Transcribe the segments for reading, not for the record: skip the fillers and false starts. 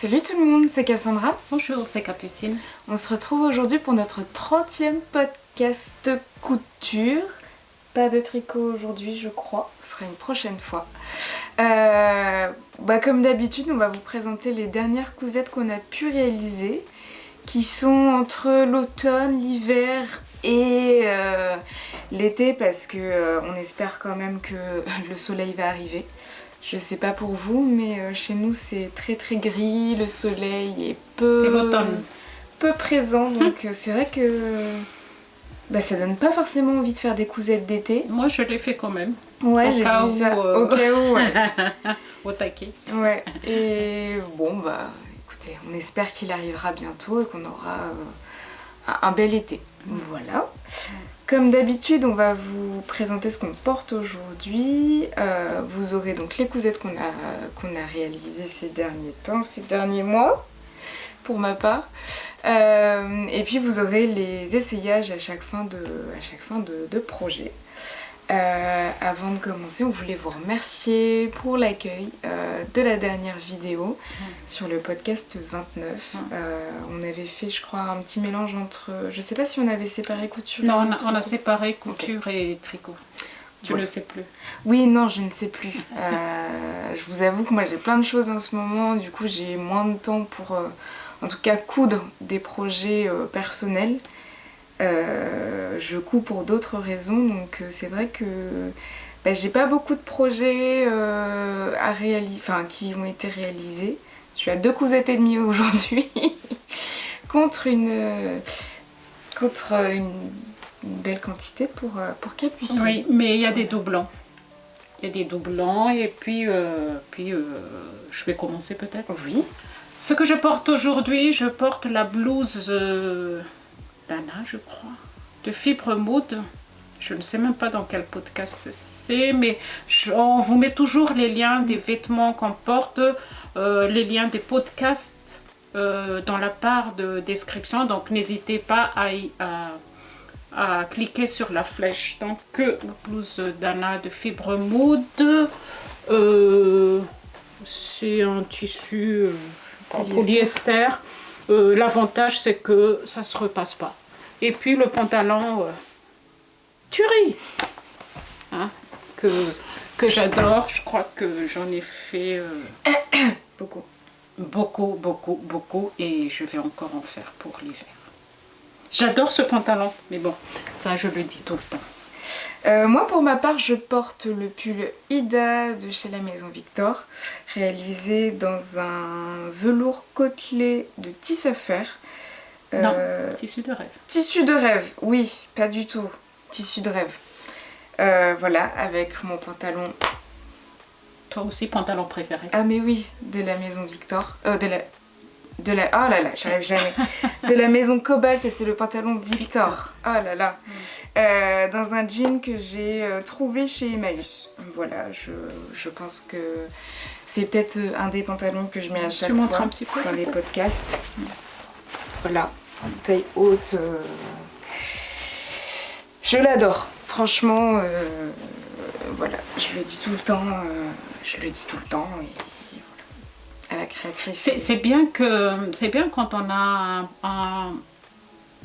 Salut tout le monde, c'est Cassandra. Bonjour, c'est Capucine. On se retrouve aujourd'hui pour notre 30e podcast couture. Pas de tricot aujourd'hui je crois, ce sera une prochaine fois. Comme d'habitude, on va vous présenter les dernières cousettes qu'on a pu réaliser, qui sont entre l'automne, l'hiver et l'été, parce que on espère quand même que le soleil va arriver. Je sais pas pour vous, mais chez nous c'est très très gris, le soleil est peu présent, donc c'est vrai que ça donne pas forcément envie de faire des cousettes d'été. Moi je l'ai fait quand même. Ouais, j'ai vu ça. Au cas où, ouais. Au taquet. Ouais, et bon écoutez, on espère qu'il arrivera bientôt et qu'on aura un bel été. Voilà. Comme d'habitude, on va vous présenter ce qu'on porte aujourd'hui. Vous aurez donc les cousettes qu'on a réalisées ces derniers temps, ces derniers mois, pour ma part. Et puis vous aurez les essayages à chaque fin de projet. Avant de commencer, on voulait vous remercier pour l'accueil de la dernière vidéo sur le podcast 29. On avait fait, je crois, un petit mélange entre... Je sais pas si on avait séparé couture et Non, tricot. on a séparé couture et tricot. Tu ne sais plus. Oui, non, je ne sais plus. Je vous avoue que moi j'ai plein de choses en ce moment, du coup j'ai moins de temps pour, en tout cas, coudre des projets personnels. Je couds pour d'autres raisons, donc c'est vrai que j'ai pas beaucoup de projets qui ont été réalisés. Je suis à 2 cousettes et demie aujourd'hui contre une belle quantité pour Capucine. Oui, mais il y a des doublons. Il y a des doublons et puis je vais commencer peut-être. Oui. Ce que je porte aujourd'hui, je porte la blouse d'Anna, je crois, de fibre moude. Je ne sais même pas dans quel podcast c'est, mais on vous met toujours les liens des vêtements qu'on porte, les liens des podcasts dans la barre de description. Donc n'hésitez pas à cliquer sur la flèche. Donc la blouse d'Anna de fibre moude, c'est un tissu polyester. L'avantage c'est que ça se repasse pas. Et puis le pantalon Tuerie, hein, que j'adore. Je crois que j'en ai fait beaucoup et je vais encore en faire pour l'hiver. J'adore ce pantalon, mais bon, ça je le dis tout le temps. Moi pour ma part je porte le pull Ida de chez la Maison Victor, réalisé dans un velours côtelé de tissu à faire. Non, tissu de rêve. Tissu de rêve, oui, pas du tout. Tissu de rêve. Voilà, avec mon pantalon. Toi aussi, pantalon préféré. Ah mais oui, de la Maison Victor. Oh là là, j'arrive jamais. De la Maison Cobalt, et c'est le pantalon Victor. Oh là là. Dans un jean que j'ai trouvé chez Emmaüs. Voilà, je pense que c'est peut-être un des pantalons que je mets à chaque fois un petit peu, dans les podcasts. Voilà, taille haute. Je l'adore. Franchement, voilà, je le dis tout le temps. Et à la créatrice. C'est bien quand on a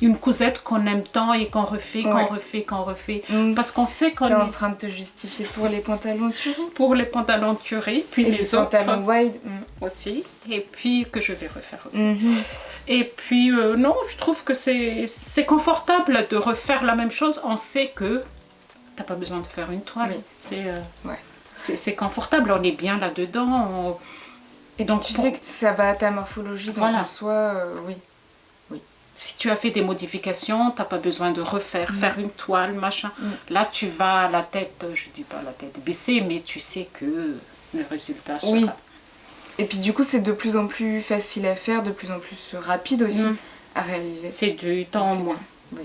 une cousette qu'on aime tant et qu'on refait. Parce qu'on sait qu'on est en train de te justifier pour les pantalons Tuerie. Pour les pantalons Tuerie, puis et les autres pantalons wide aussi. Et puis que je vais refaire aussi. Et puis non, je trouve que c'est confortable de refaire la même chose. On sait que t'as pas besoin de faire une toile. Oui. C'est confortable, on est bien là-dedans. Et donc tu sais que ça va à ta morphologie, donc en soi, oui. Si tu as fait des modifications, t'as pas besoin de faire une toile, machin. Là, tu vas à la tête, je dis pas la tête baissée, mais tu sais que le résultat sera... Oui. Et puis du coup, c'est de plus en plus facile à faire, de plus en plus rapide aussi à réaliser. C'est du temps en moins. Oui.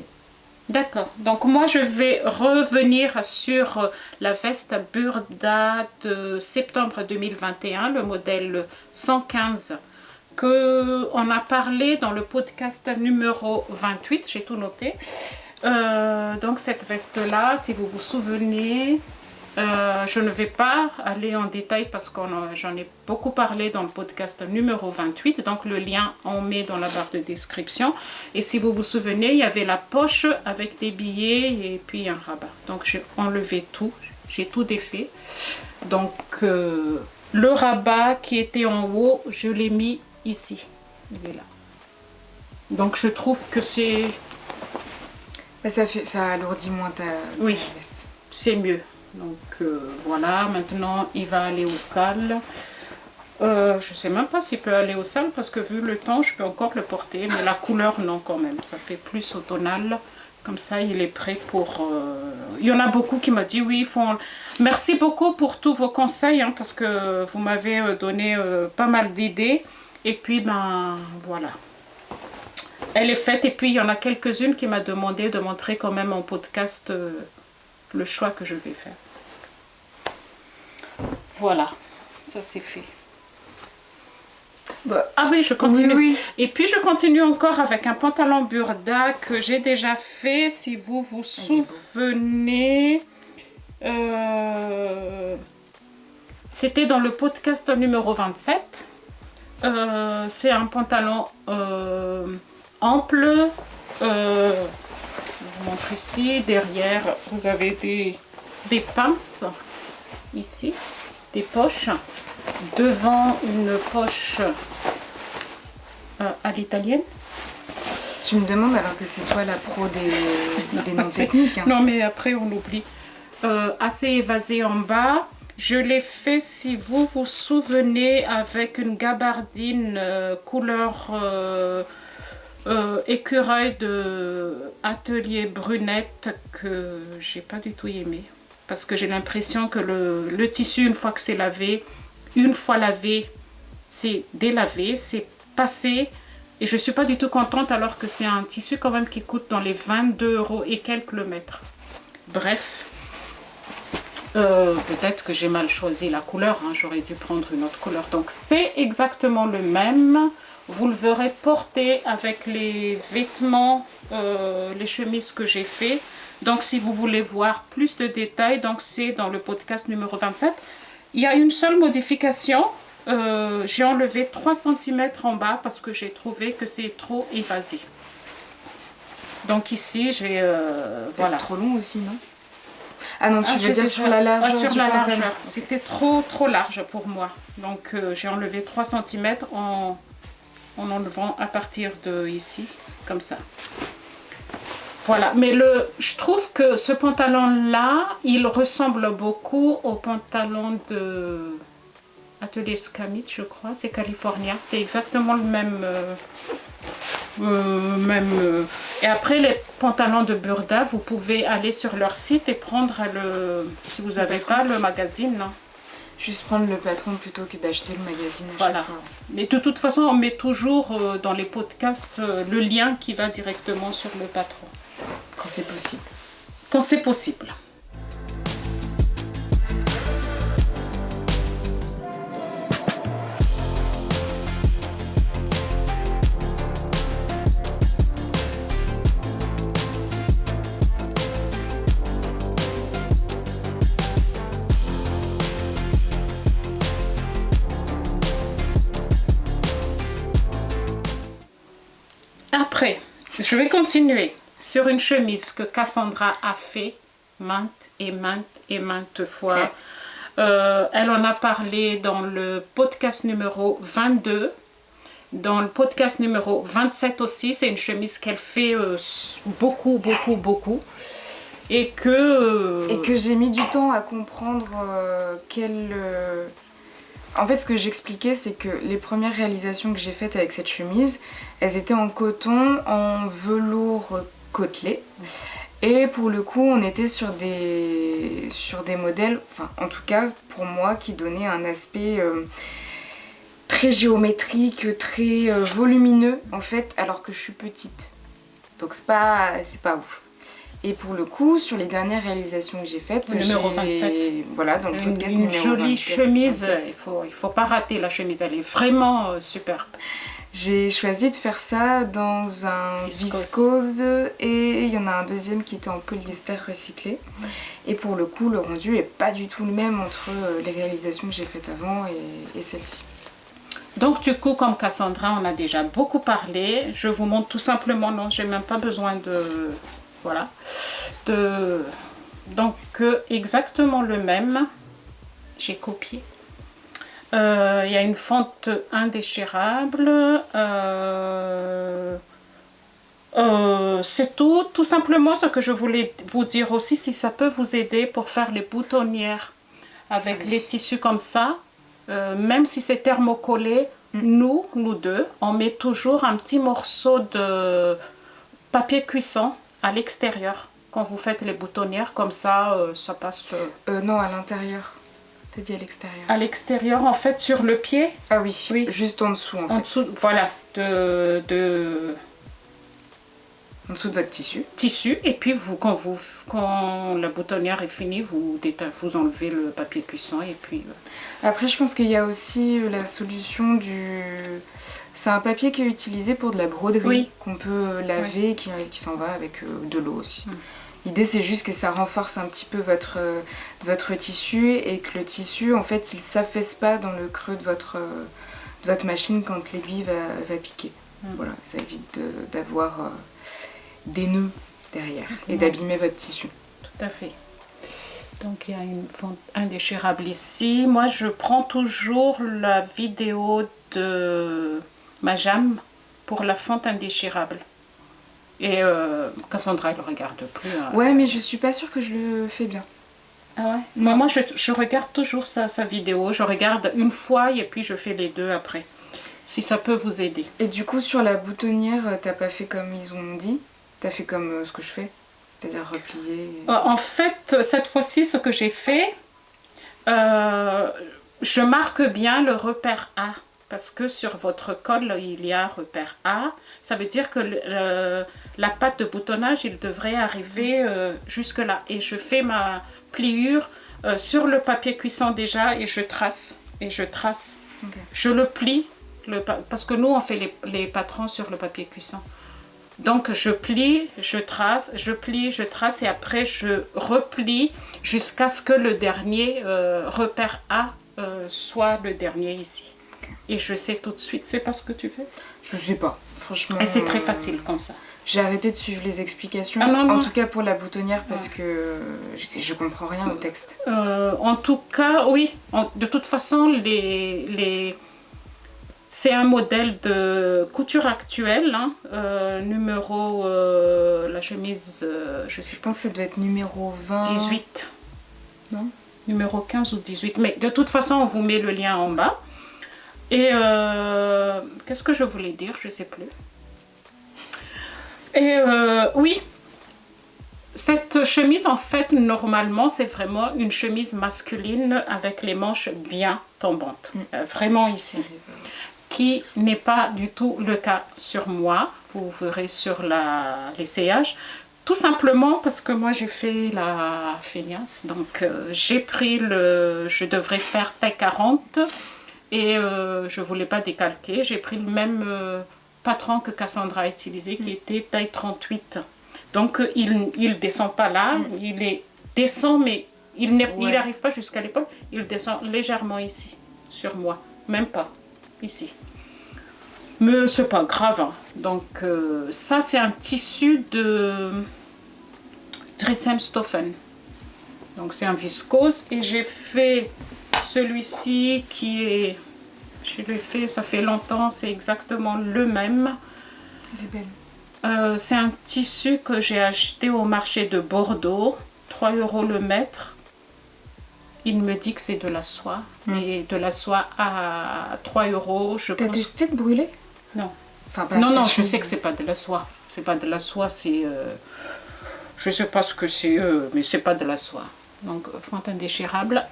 D'accord. Donc moi, je vais revenir sur la veste Burda de septembre 2021, le modèle 115, qu'on a parlé dans le podcast numéro 28, j'ai tout noté. Donc cette veste-là, si vous vous souvenez, Je ne vais pas aller en détail parce que j'en ai beaucoup parlé dans le podcast numéro 28. Donc le lien, on met dans la barre de description. Et si vous vous souvenez, il y avait la poche avec des billets et puis un rabat. Donc j'ai enlevé tout, j'ai tout défait. Donc le rabat qui était en haut, je l'ai mis ici. Il est là. Donc je trouve que c'est... Ça alourdit moins ta veste. C'est mieux. Donc voilà, maintenant il va aller aux salles. Je ne sais même pas s'il peut aller aux salles parce que vu le temps, je peux encore le porter. Mais la couleur, non quand même. Ça fait plus automnal. Comme ça, il est prêt pour... Il y en a beaucoup qui m'ont dit oui, il faut... Merci beaucoup pour tous vos conseils hein, parce que vous m'avez donné pas mal d'idées. Et puis, ben voilà. Elle est faite et puis il y en a quelques-unes qui m'ont demandé de montrer quand même en podcast le choix que je vais faire. Voilà, ça c'est fait. Ah oui, je continue. Oui. Et puis je continue encore avec un pantalon burda que j'ai déjà fait. Si vous vous souvenez, c'était dans le podcast numéro 27. C'est un pantalon ample. Je vous montre ici. Derrière, vous avez des pinces. Ici, des poches. Devant, une poche à l'italienne. Tu me demandes alors que c'est toi la pro des noms techniques. Hein. Non, mais après, on oublie. Assez évasé en bas. Je l'ai fait, si vous vous souvenez, avec une gabardine couleur écureuil de Atelier Brunette que j'ai pas du tout aimé. Parce que j'ai l'impression que le tissu, une fois que c'est lavé, c'est délavé, c'est passé. Et je ne suis pas du tout contente alors que c'est un tissu quand même qui coûte dans les 22 € et quelques le mètre. Bref. Peut-être que j'ai mal choisi la couleur, hein, j'aurais dû prendre une autre couleur. Donc c'est exactement le même. Vous le verrez porter avec les vêtements, les chemises que j'ai fait. Donc si vous voulez voir plus de détails, donc c'est dans le podcast numéro 27. Il y a une seule modification. J'ai enlevé 3 cm en bas parce que j'ai trouvé que c'est trop évasé. Donc ici j'ai... voilà. Trop long aussi, non? Ah non, tu veux dire sur la largeur? Sur la largeur. C'était trop large pour moi. Donc j'ai enlevé 3 cm en enlevant à partir de ici, comme ça. Voilà, mais je trouve que ce pantalon-là, il ressemble beaucoup au pantalon de Atelier Scamit, je crois. C'est California. C'est exactement le même... Et après les pantalons de Burda, vous pouvez aller sur leur site et prendre si vous n'avez pas le magazine. Non. Juste prendre le patron plutôt que d'acheter le magazine. Voilà. Mais de toute façon, on met toujours dans les podcasts le lien qui va directement sur le patron. Quand c'est possible. Quand c'est possible. Après, je vais continuer sur une chemise que Cassandra a fait maintes et maintes fois. Elle en a parlé dans le podcast numéro 22. Dans le podcast numéro 27 aussi, c'est une chemise qu'elle fait beaucoup. Et que j'ai mis du temps à comprendre qu'elle... En fait, ce que j'expliquais, c'est que les premières réalisations que j'ai faites avec cette chemise, elles étaient en coton, en velours côtelé. Et pour le coup, on était sur des modèles, enfin en tout cas pour moi, qui donnaient un aspect très géométrique, très volumineux en fait, alors que je suis petite. Donc c'est pas ouf. Et pour le coup, sur les dernières réalisations que j'ai faites, numéro 27. Voilà, dans le podcast une numéro jolie 27, chemise, 27. il faut pas rater la chemise, elle est vraiment superbe. J'ai choisi de faire ça dans un viscose et il y en a un deuxième qui était en polyester recyclé. Et pour le coup, le rendu est pas du tout le même entre les réalisations que j'ai faites avant et celle-ci. Donc du coup, comme Cassandra, on a déjà beaucoup parlé. Je vous montre tout simplement, non, j'ai même pas besoin de... Voilà. Donc exactement le même. J'ai copié. Il y a une fente indéchirable. C'est tout simplement ce que je voulais vous dire aussi, si ça peut vous aider pour faire les boutonnières avec les tissus comme ça. Même si c'est thermocollé, nous deux, on met toujours un petit morceau de papier cuisson à l'extérieur quand vous faites les boutonnières, comme ça, ça passe... Non, à l'intérieur. T'as dit à l'extérieur. À l'extérieur, en fait, sur le pied. Ah oui, juste en dessous, en fait. En dessous, voilà, en dessous de votre tissu. Et puis, quand la boutonnière est finie, vous enlevez le papier cuisson et puis... Après, je pense qu'il y a aussi la solution du... C'est un papier qui est utilisé pour de la broderie, qu'on peut laver, qui s'en va avec de l'eau aussi. L'idée, c'est juste que ça renforce un petit peu votre tissu et que le tissu, en fait, il ne s'affaisse pas dans le creux de votre machine quand l'aiguille va piquer. Voilà, ça évite d'avoir des nœuds derrière et d'abîmer votre tissu. Tout à fait. Donc, il y a une fente indéchirable ici. Moi, je prends toujours la vidéo de Majam pour la fente indéchirable. Et Cassandra, elle ne regarde plus. Ouais, mais je suis pas sûre que je le fais bien. Ah ouais? Moi, je regarde toujours sa vidéo. Je regarde une fois et puis je fais les deux après. Si ça peut vous aider. Et du coup, sur la boutonnière, t'as pas fait comme ils ont dit? T'as fait comme ce que je fais? C'est-à-dire replier En fait, cette fois-ci, ce que j'ai fait, je marque bien le repère A. Parce que sur votre col, il y a un repère A. Ça veut dire que la patte de boutonnage, il devrait arriver jusque là. Et je fais ma pliure sur le papier cuisson déjà et je trace. Okay. Je le plie, parce que nous, on fait les patrons sur le papier cuisson. Donc, je plie, je trace, je plie, je trace et après, je replie jusqu'à ce que le dernier repère A soit le dernier ici. Et je sais tout de suite, c'est pas ce que tu fais? Je sais pas, franchement. Et c'est très facile comme ça. J'ai arrêté de suivre les explications, en tout cas pour la boutonnière, parce que je comprends rien au texte. En tout cas, oui. De toute façon, c'est un modèle de couture actuelle, hein. Numéro, la chemise, je pense que ça doit être numéro 20. 18. Non? Numéro 15 ou 18. Mais de toute façon, on vous met le lien en bas. Et qu'est-ce que je voulais dire? Je ne sais plus. Et oui, cette chemise, en fait, normalement, c'est vraiment une chemise masculine avec les manches bien tombantes. Vraiment ici. Qui n'est pas du tout le cas sur moi. Vous verrez sur l'essayage. Tout simplement parce que moi, j'ai fait la feignasse. Donc, j'ai pris je devrais faire taille 40. Et je ne voulais pas décalquer. J'ai pris le même patron que Cassandra a utilisé, qui était taille 38. Donc, il ne descend pas là. Il descend, mais il n'arrive pas jusqu'à l'épaule. Il descend légèrement ici, sur moi. Même pas, ici. Mais ce n'est pas grave. Hein. Donc, ça, c'est un tissu de Dressenstoffen. Donc, c'est un viscose. Et j'ai fait... Celui-ci qui est, je l'ai fait, ça fait longtemps, c'est exactement le même. C'est un tissu que j'ai acheté au marché de Bordeaux, 3 € le mètre. Il me dit que c'est de la soie, mais de la soie à 3 €, je pense. T'as testé de brûler? Non. Enfin, non, je sais que c'est pas de la soie. C'est pas de la soie, c'est... je sais pas ce que c'est, mais c'est pas de la soie. Donc, fente indéchirable.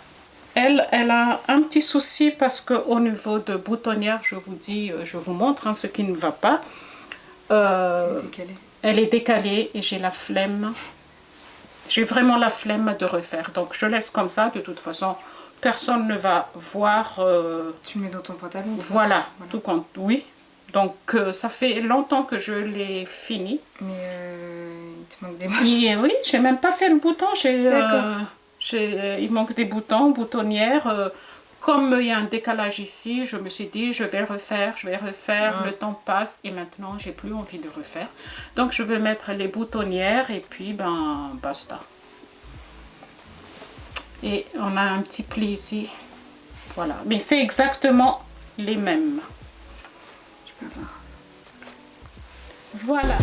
Elle a un petit souci parce qu'au niveau de boutonnière, je vous dis, je vous montre hein, ce qui ne va pas. Elle est décalée et j'ai la flemme. J'ai vraiment la flemme de refaire. Donc je laisse comme ça. De toute façon, personne ne va voir. Tu mets dans ton pantalon. Voilà, tout compte. Oui. Donc ça fait longtemps que je l'ai fini. Mais il te manque des boutons. Oui, j'ai même pas fait le bouton. D'accord. Il manque des boutons, boutonnières. Comme il y a un décalage ici, je me suis dit je vais refaire, le temps passe et maintenant j'ai plus envie de refaire. Donc je vais mettre les boutonnières et puis ben basta. Et on a un petit pli ici. Voilà, mais c'est exactement les mêmes. Je peux voir ça. Voilà.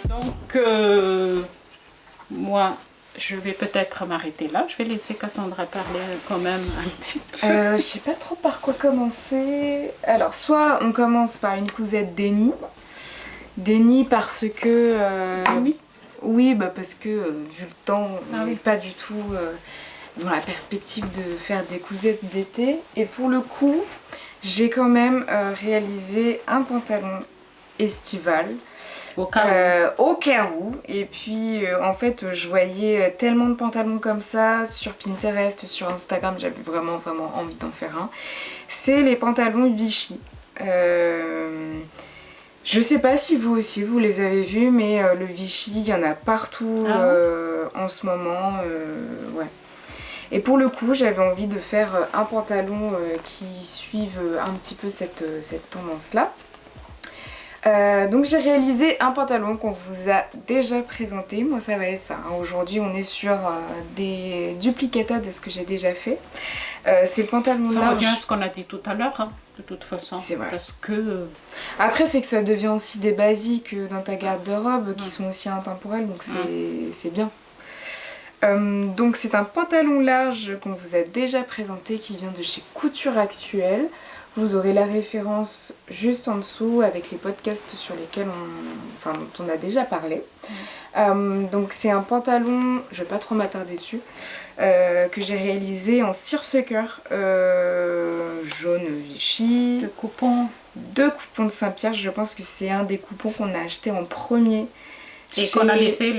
Donc, moi, je vais peut-être m'arrêter là. Je vais laisser Cassandra parler quand même un petit peu. Je sais pas trop par quoi commencer. Alors, soit on commence par une cousette Déni. Déni parce que... Oui. Oui, bah parce que vu le temps, on n'est oui. pas du tout dans la perspective de faire des cousettes d'été. Et pour le coup, j'ai quand même réalisé un pantalon estival. Au cas où. Au cas où. Et puis en fait je voyais tellement de pantalons comme ça sur Pinterest, sur Instagram, j'avais vraiment envie d'en faire un. C'est les pantalons Vichy. Je sais pas si vous aussi vous les avez vus, mais le Vichy il y en a partout en ce moment. Ouais. Et pour le coup j'avais envie de faire un pantalon qui suive un petit peu cette tendance là. Donc j'ai réalisé un pantalon qu'on vous a déjà présenté, moi ça va être ça, hein. Aujourd'hui on est sur des duplicata de ce que j'ai déjà fait. C'est le pantalon Ça large. revient à ce qu'on a dit tout à l'heure, hein, de toute façon. C'est vrai. Parce que... Après c'est que ça devient aussi des basiques dans ta garde-robe qui sont aussi intemporels, donc c'est bien. Donc c'est un pantalon large qu'on vous a déjà présenté qui vient de chez Couture Actuelle. Vous aurez la référence juste en dessous avec les podcasts sur lesquels dont on a déjà parlé. Donc c'est un pantalon, je vais pas trop m'attarder dessus, que j'ai réalisé en seersucker jaune Vichy. de coupons. 2 coupons de Saint-Pierre, je pense que c'est un des coupons qu'on a acheté en premier. Et qu'on a laissé.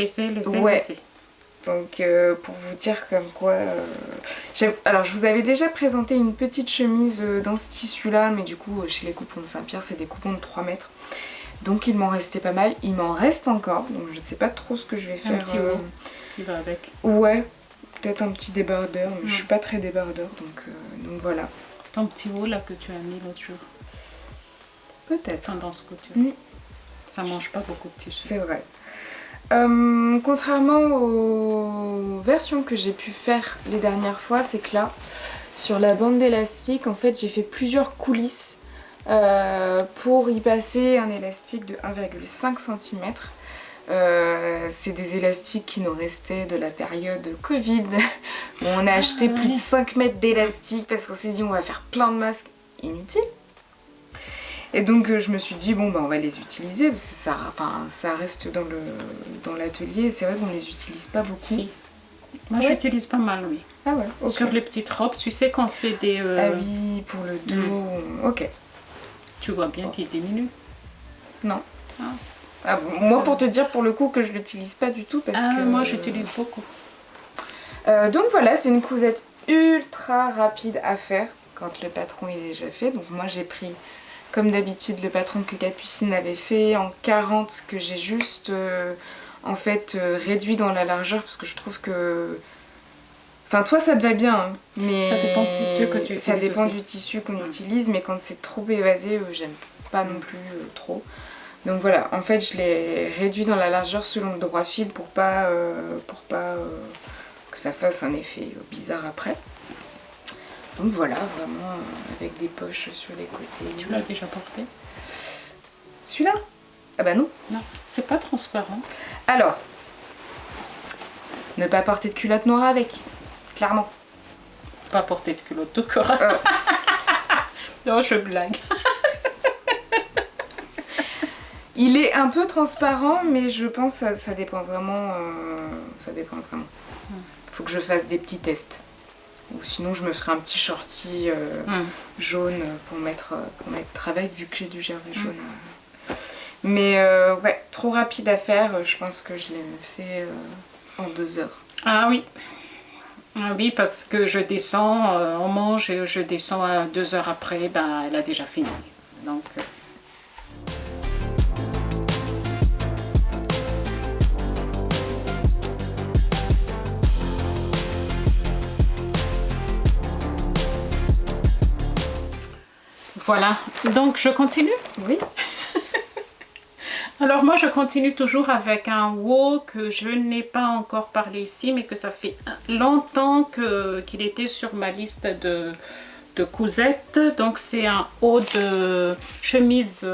Donc pour vous dire comme quoi... Alors je vous avais déjà présenté une petite chemise dans ce tissu là, mais du coup chez les coupons de Saint-Pierre c'est des coupons de 3 mètres. Donc il m'en restait pas mal, il m'en reste encore, donc je sais pas trop ce que je vais faire. Un petit haut qui va avec. Ouais, peut-être un petit débardeur, mais je suis pas très débardeur, donc voilà. Ton petit haut là que tu as mis l'autre jour. Peut-être. Tendance couture. Ça mange pas beaucoup de tissu. C'est vrai. Contrairement aux versions que j'ai pu faire les dernières fois, c'est que là, sur la bande d'élastique, en fait, j'ai fait plusieurs coulisses pour y passer un élastique de 1,5 cm. C'est des élastiques qui nous restaient de la période Covid. On a acheté plus de 5 mètres d'élastique parce qu'on s'est dit on va faire plein de masques inutiles. Et donc je me suis dit bon bah on va les utiliser parce que ça reste dans l'atelier. C'est vrai qu'on les utilise pas beaucoup. Si. Moi j'utilise pas mal, oui. Ah ouais, okay. Sur les petites robes, tu sais quand c'est des... Ah oui, pour le dos, ok. Tu vois bien qu'il diminue. Non. Ah, moi pour te dire pour le coup que je l'utilise pas du tout parce que... Moi j'utilise beaucoup. Donc voilà, c'est une cousette ultra rapide à faire quand le patron est déjà fait. Donc moi j'ai pris... Comme d'habitude, le patron que Capucine avait fait en 40, que j'ai juste réduit dans la largeur parce que je trouve que... Enfin, toi ça te va bien, hein, mais... Ça dépend du tissu que tu utilises. Ça dépend aussi. du tissu qu'on utilise, mais quand c'est trop évasé, j'aime pas non plus trop. Donc voilà, en fait, je l'ai réduit dans la largeur selon le droit fil pour pas que ça fasse un effet bizarre après. Donc voilà, vraiment avec des poches sur les côtés. Tu l'as déjà porté? Celui-là? Ah bah non. Non, c'est pas transparent. Alors, Ne pas porter de culotte noire avec, clairement. Pas porter de culotte tout court. Non, je blague. Il est un peu transparent, mais je pense que ça dépend vraiment. Ça dépend vraiment. Faut que je fasse des petits tests. Ou sinon, je me ferai un petit shorty jaune pour mettre avec, vu que j'ai du jersey jaune. Mais ouais, trop rapide à faire. Je pense que je l'ai fait en 2 heures. Ah oui. Ah oui, parce que je descends, on mange et je descends à 2 heures après, ben, elle a déjà fini. Donc... Voilà, donc je continue? Oui. Alors moi je continue toujours avec un haut que je n'ai pas encore parlé ici, mais que ça fait longtemps qu'il était sur ma liste de cousettes. Donc c'est un haut de chemise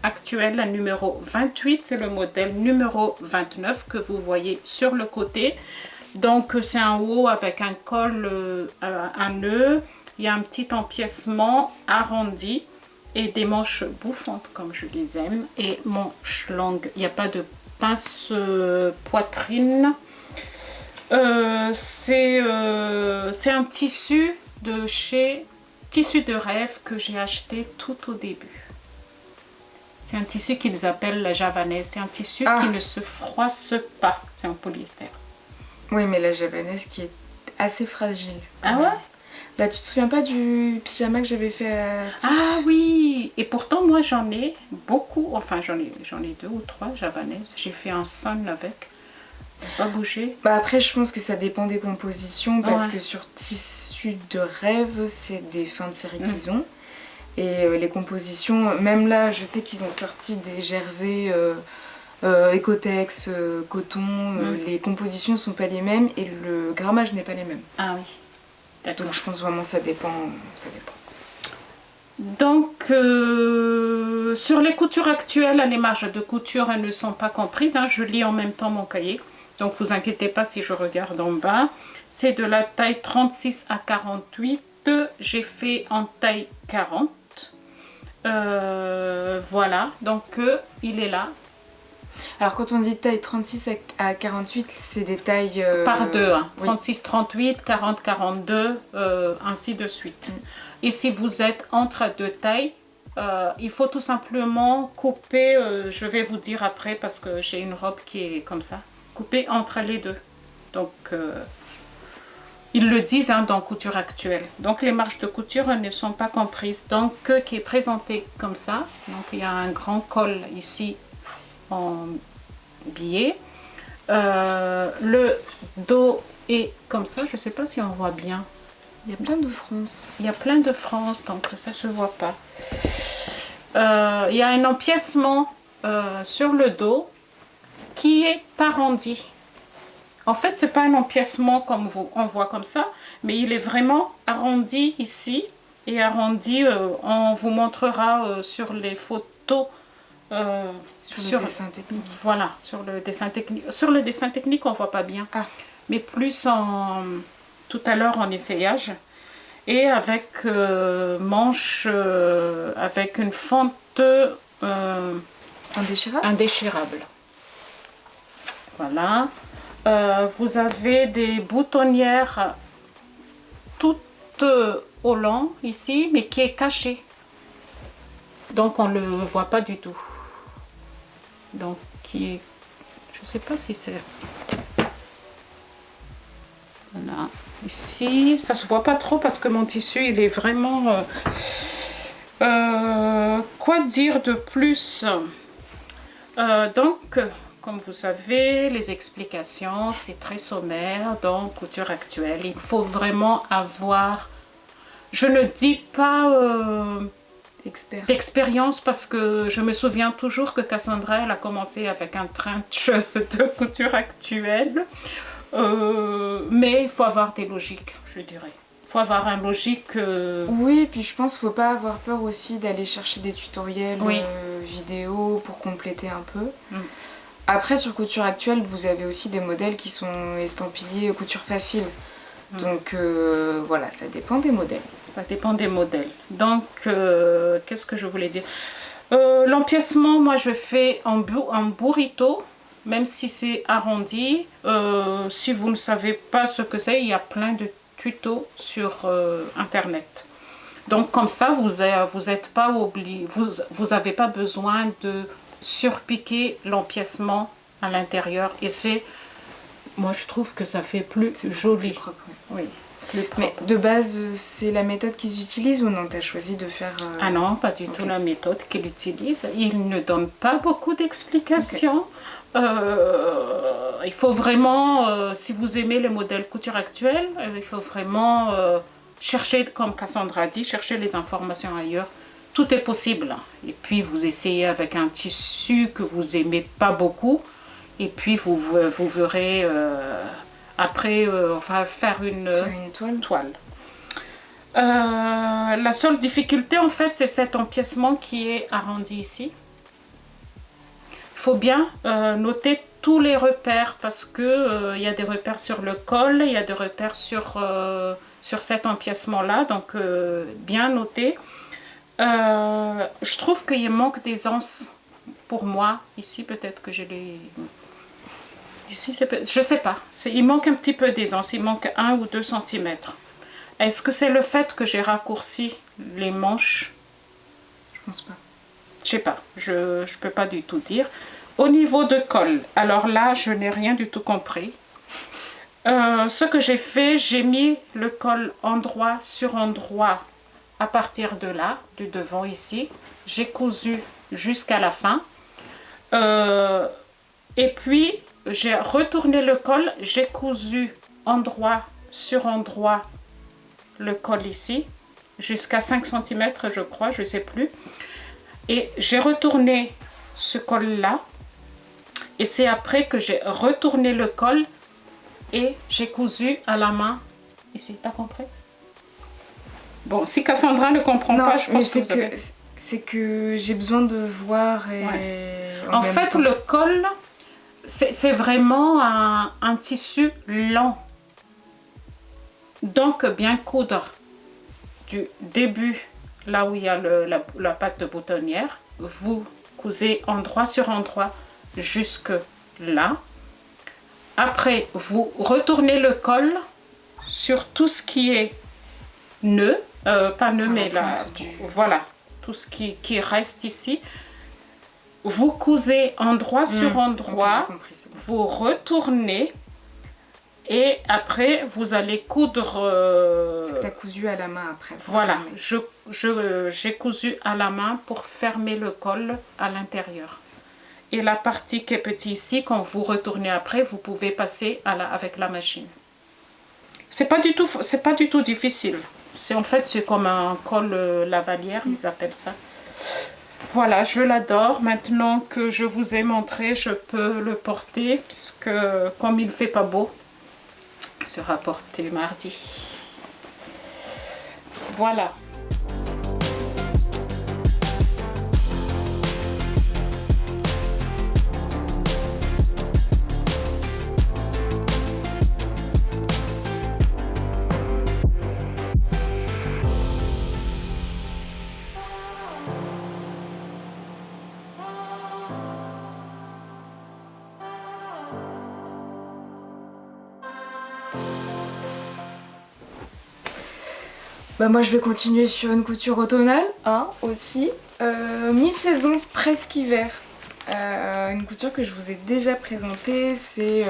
actuelle, la numéro 28, c'est le modèle numéro 29 que vous voyez sur le côté. Donc c'est un haut avec un col à nœud. Il y a un petit empiècement arrondi et des manches bouffantes comme je les aime. Et manches longues. Il n'y a pas de pince poitrine. C'est un tissu de chez Tissu de rêve que j'ai acheté tout au début. C'est un tissu qu'ils appellent la javanaise. C'est un tissu qui ne se froisse pas. C'est en polyester. Oui, mais la javanaise qui est assez fragile. Ah ouais? Bah, tu te souviens pas du pyjama que j'avais fait à Tiff? Ah oui! Et pourtant, moi, j'en ai beaucoup. Enfin, j'en ai 2 ou 3 javanaises. J'ai fait un sun avec. Pas bougé. Bah après, je pense que ça dépend des compositions. Parce Ouais. que sur Tissu de rêve, c'est des fins de série qu'ils ont. Et les compositions, même là, je sais qu'ils ont sorti des jerseys Ecotex, coton. Les compositions sont pas les mêmes et le grammage n'est pas les mêmes. Ah oui. D'accord. Donc je pense vraiment que ça dépend. Donc, sur les coutures actuelles, les marges de couture ne sont pas comprises. Hein. Je lis en même temps mon cahier. Donc, vous inquiétez pas si je regarde en bas. C'est de la taille 36 à 48. J'ai fait en taille 40. Voilà. Donc, il est là. Alors quand on dit taille 36 à 48, c'est des tailles... Par deux, hein. Oui. 36, 38, 40, 42, ainsi de suite. Et si vous êtes entre deux tailles, il faut tout simplement couper, je vais vous dire après parce que j'ai une robe qui est comme ça, couper entre les deux. Donc, ils le disent hein, dans Couture Actuelle. Donc, les marges de couture ne sont pas comprises. Donc, qui est présenté comme ça. Donc, il y a un grand col ici en billet. Le dos est comme ça. Je ne sais pas si on voit bien. Il y a plein de fronces. Il y a plein de frances, donc ça ne se voit pas. Il y a un empiècement sur le dos qui est arrondi. En fait, ce n'est pas un empiècement comme on voit comme ça, mais il est vraiment arrondi ici et arrondi. On vous montrera sur les photos. Sur le dessin technique. Voilà, sur le dessin technique. Sur le dessin technique, on ne voit pas bien. Ah. Mais plus tout à l'heure en essayage. Et avec manche, avec une fente indéchirable. Voilà. Vous avez des boutonnières toutes au long ici, mais qui est cachée. Donc on ne le voit pas du tout. Donc qui est... Je ne sais pas si c'est... Voilà. Ici, ça se voit pas trop parce que mon tissu, il est vraiment... quoi dire de plus? Donc, comme vous savez, les explications, c'est très sommaire dans Couture Actuelle. Il faut vraiment avoir... Je ne dis pas... d'expérience parce que je me souviens toujours que Cassandra elle a commencé avec un trench de Couture Actuelle mais il faut avoir des logiques, je dirais. Il faut avoir un logique oui, et puis je pense qu'il ne faut pas avoir peur aussi d'aller chercher des tutoriels vidéo pour compléter un peu. Après, sur Couture Actuelle, vous avez aussi des modèles qui sont estampillés couture facile. Donc voilà, ça dépend des modèles. Ça dépend des modèles. Donc, qu'est-ce que je voulais dire? L'empiècement, moi, je fais en burrito, même si c'est arrondi. Si vous ne savez pas ce que c'est, il y a plein de tutos sur Internet. Donc, comme ça, vous n'êtes pas obligé, vous n'avez pas besoin de surpiquer l'empiècement à l'intérieur. Et c'est, moi, je trouve que ça fait plus joli. Plus propre. Oui. Mais de base, c'est la méthode qu'ils utilisent ou non? Tu as choisi de faire... Ah non, pas du tout la méthode qu'ils utilisent. Ils ne donnent pas beaucoup d'explications. Il faut vraiment, si vous aimez le modèle Couture Actuelle, il faut vraiment chercher, comme Cassandra dit, chercher les informations ailleurs. Tout est possible. Et puis vous essayez avec un tissu que vous n'aimez pas beaucoup. Et puis vous verrez... Après, on va faire une toile. La seule difficulté, en fait, c'est cet empiècement qui est arrondi ici. Il faut bien noter tous les repères parce que y a des repères sur le col, il y a des repères sur cet empiècement-là. Donc, bien noter. Je trouve qu'il manque d'aisance pour moi. Ici, peut-être que je l'ai... Ici, je ne sais pas. Il manque un petit peu d'aisance. Il manque 1 ou 2 cm. Est-ce que c'est le fait que j'ai raccourci les manches? Je pense pas. Je sais pas. Je ne peux pas du tout dire. Au niveau de col, alors là, je n'ai rien du tout compris. Ce que j'ai fait, j'ai mis le col endroit sur endroit à partir de là, du devant ici. J'ai cousu jusqu'à la fin. Et puis... j'ai retourné le col, j'ai cousu endroit sur endroit le col ici, jusqu'à 5 cm je crois, je ne sais plus. Et j'ai retourné ce col-là. Et c'est après que j'ai retourné le col et j'ai cousu à la main. Ici, t'as compris? Bon, si Cassandra ne comprend pas, je pense que vous avez... c'est que j'ai besoin de voir et... Ouais. En fait, le col... c'est vraiment un tissu lent. Donc, bien coudre du début, là où il y a la patte de boutonnière. Vous cousez endroit sur endroit jusque là. Après, vous retournez le col sur tout ce qui est nœud. Pas nœud, mais là, voilà. Tout ce qui reste ici. Vous cousez endroit sur endroit, okay, vous retournez et après vous allez coudre... C'est que tu as cousu à la main après. Voilà, j'ai cousu à la main pour fermer le col à l'intérieur. Et la partie qui est petite ici, quand vous retournez après, vous pouvez passer avec la machine. C'est pas du tout difficile. En fait, c'est comme un col lavalière, ils appellent ça. Voilà, je l'adore. Maintenant que je vous ai montré, je peux le porter puisque comme il ne fait pas beau, il sera porté mardi. Voilà. Bah moi je vais continuer sur une couture automnale aussi. Mi-saison, presque hiver. Une couture que je vous ai déjà présentée, c'est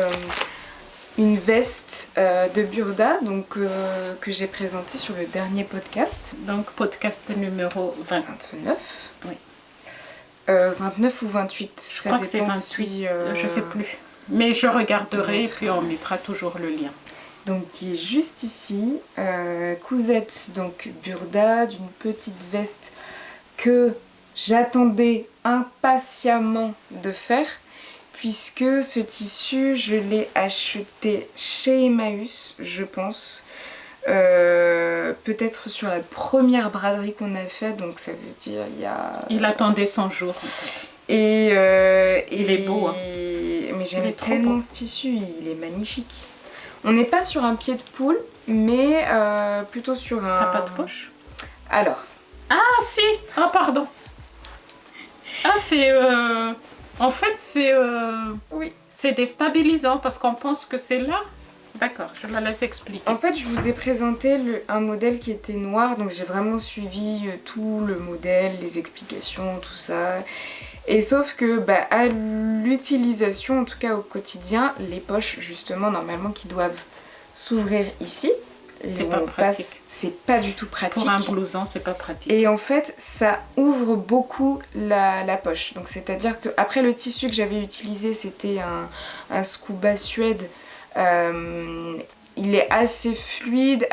une veste de Burda donc, que j'ai présentée sur le dernier podcast. Donc podcast numéro 29. Oui. 29 ou 28. Je crois que c'est 28, je ne sais plus. Mais je regarderai et puis on mettra toujours le lien. Donc qui est juste ici, cousette donc Burda, d'une petite veste que j'attendais impatiemment de faire puisque ce tissu je l'ai acheté chez Emmaüs je pense, peut-être sur la première braderie qu'on a fait, donc ça veut dire il y a... Il attendait son jour. Et il est beau. Hein. mais Il j'aime est trop tellement beau. ce tissu, il est magnifique. On n'est pas sur un pied de poule, mais plutôt sur un... T'as pas de poche? Alors, Ah si! Ah pardon. Ah c'est... En fait oui. c'est déstabilisant parce qu'on pense que c'est là. D'accord, je la laisse expliquer. En fait, je vous ai présenté un modèle qui était noir, donc j'ai vraiment suivi tout le modèle, les explications, tout ça. Et sauf que à l'utilisation, en tout cas au quotidien, les poches justement normalement qui doivent s'ouvrir ici, C'est où pas on pratique. passe, c'est pas du tout pratique. Pour un blouson, c'est pas pratique. Et en fait, ça ouvre beaucoup la poche. Donc c'est-à-dire que après le tissu que j'avais utilisé, c'était un scuba suède. Il est assez fluide,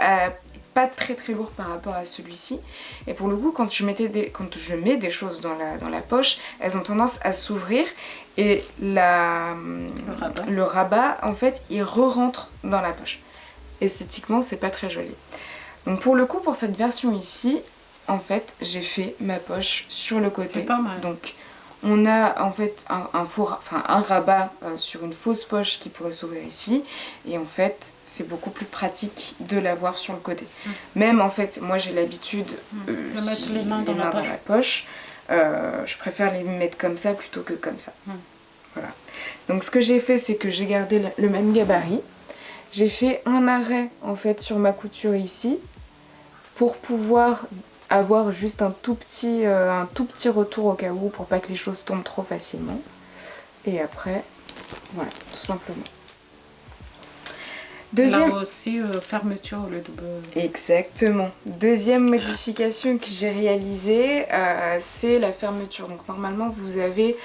pas très très lourd par rapport à celui-ci. Et pour le coup, quand je mets des choses dans la poche, elles ont tendance à s'ouvrir et le rabat, en fait, il re-rentre dans la poche. Esthétiquement, c'est pas très joli. Donc pour le coup, pour cette version ici, en fait, j'ai fait ma poche sur le côté. C'est pas mal. Donc on a en fait un rabat sur une fausse poche qui pourrait s'ouvrir ici. Et en fait, c'est beaucoup plus pratique de l'avoir sur le côté. Même en fait, moi j'ai l'habitude de mettre les mains dans la poche. Je préfère les mettre comme ça plutôt que comme ça. Voilà. Donc ce que j'ai fait, c'est que j'ai gardé le même gabarit. J'ai fait un arrêt en fait sur ma couture ici pour pouvoir avoir juste un tout petit retour au cas où pour pas que les choses tombent trop facilement. Et après, voilà, tout simplement. Deuxième... Là aussi, fermeture au lieu de... Exactement. Deuxième modification que j'ai réalisée, c'est la fermeture. Donc normalement, vous avez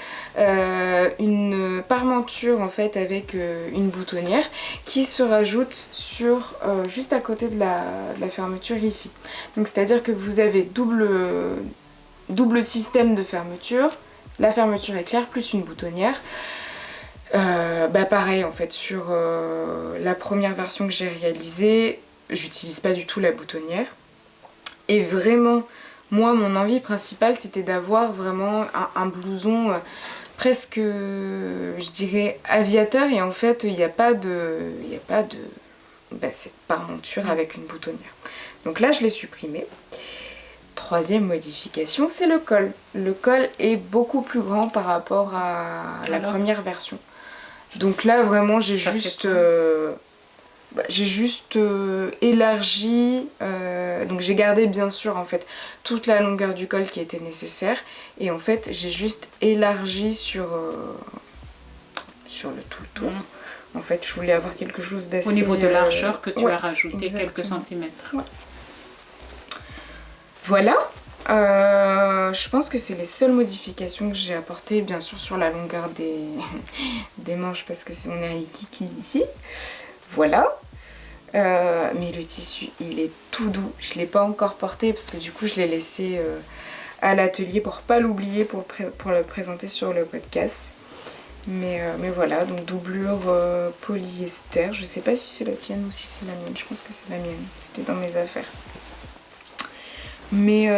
une parmenture en fait avec une boutonnière qui se rajoute sur juste à côté de la fermeture ici. Donc c'est-à-dire que vous avez double système de fermeture, la fermeture éclair plus une boutonnière. Pareil en fait sur la première version que j'ai réalisée, j'utilise pas du tout la boutonnière et vraiment moi mon envie principale c'était d'avoir vraiment un blouson presque je dirais aviateur et en fait il n'y a pas de cette parmenture avec une boutonnière. Donc là je l'ai supprimé. Troisième modification, c'est le col. Le col est beaucoup plus grand par rapport à la première version. Donc là vraiment j'ai juste élargi, donc j'ai gardé bien sûr en fait toute la longueur du col qui était nécessaire et en fait j'ai juste élargi sur le tout le tour. En fait je voulais avoir quelque chose d'assez... Au niveau de largeur que tu as rajouté exactement. Quelques centimètres. Ouais. Voilà. Je pense que c'est les seules modifications que j'ai apportées, bien sûr sur la longueur des manches parce que on est à Ikiki ici. Voilà. Mais le tissu il est tout doux. Je ne l'ai pas encore porté parce que du coup je l'ai laissé à l'atelier pour pas l'oublier pour le présenter sur le podcast. Mais voilà, donc doublure polyester. Je sais pas si c'est la tienne ou si c'est la mienne. Je pense que c'est la mienne. C'était dans mes affaires. Mais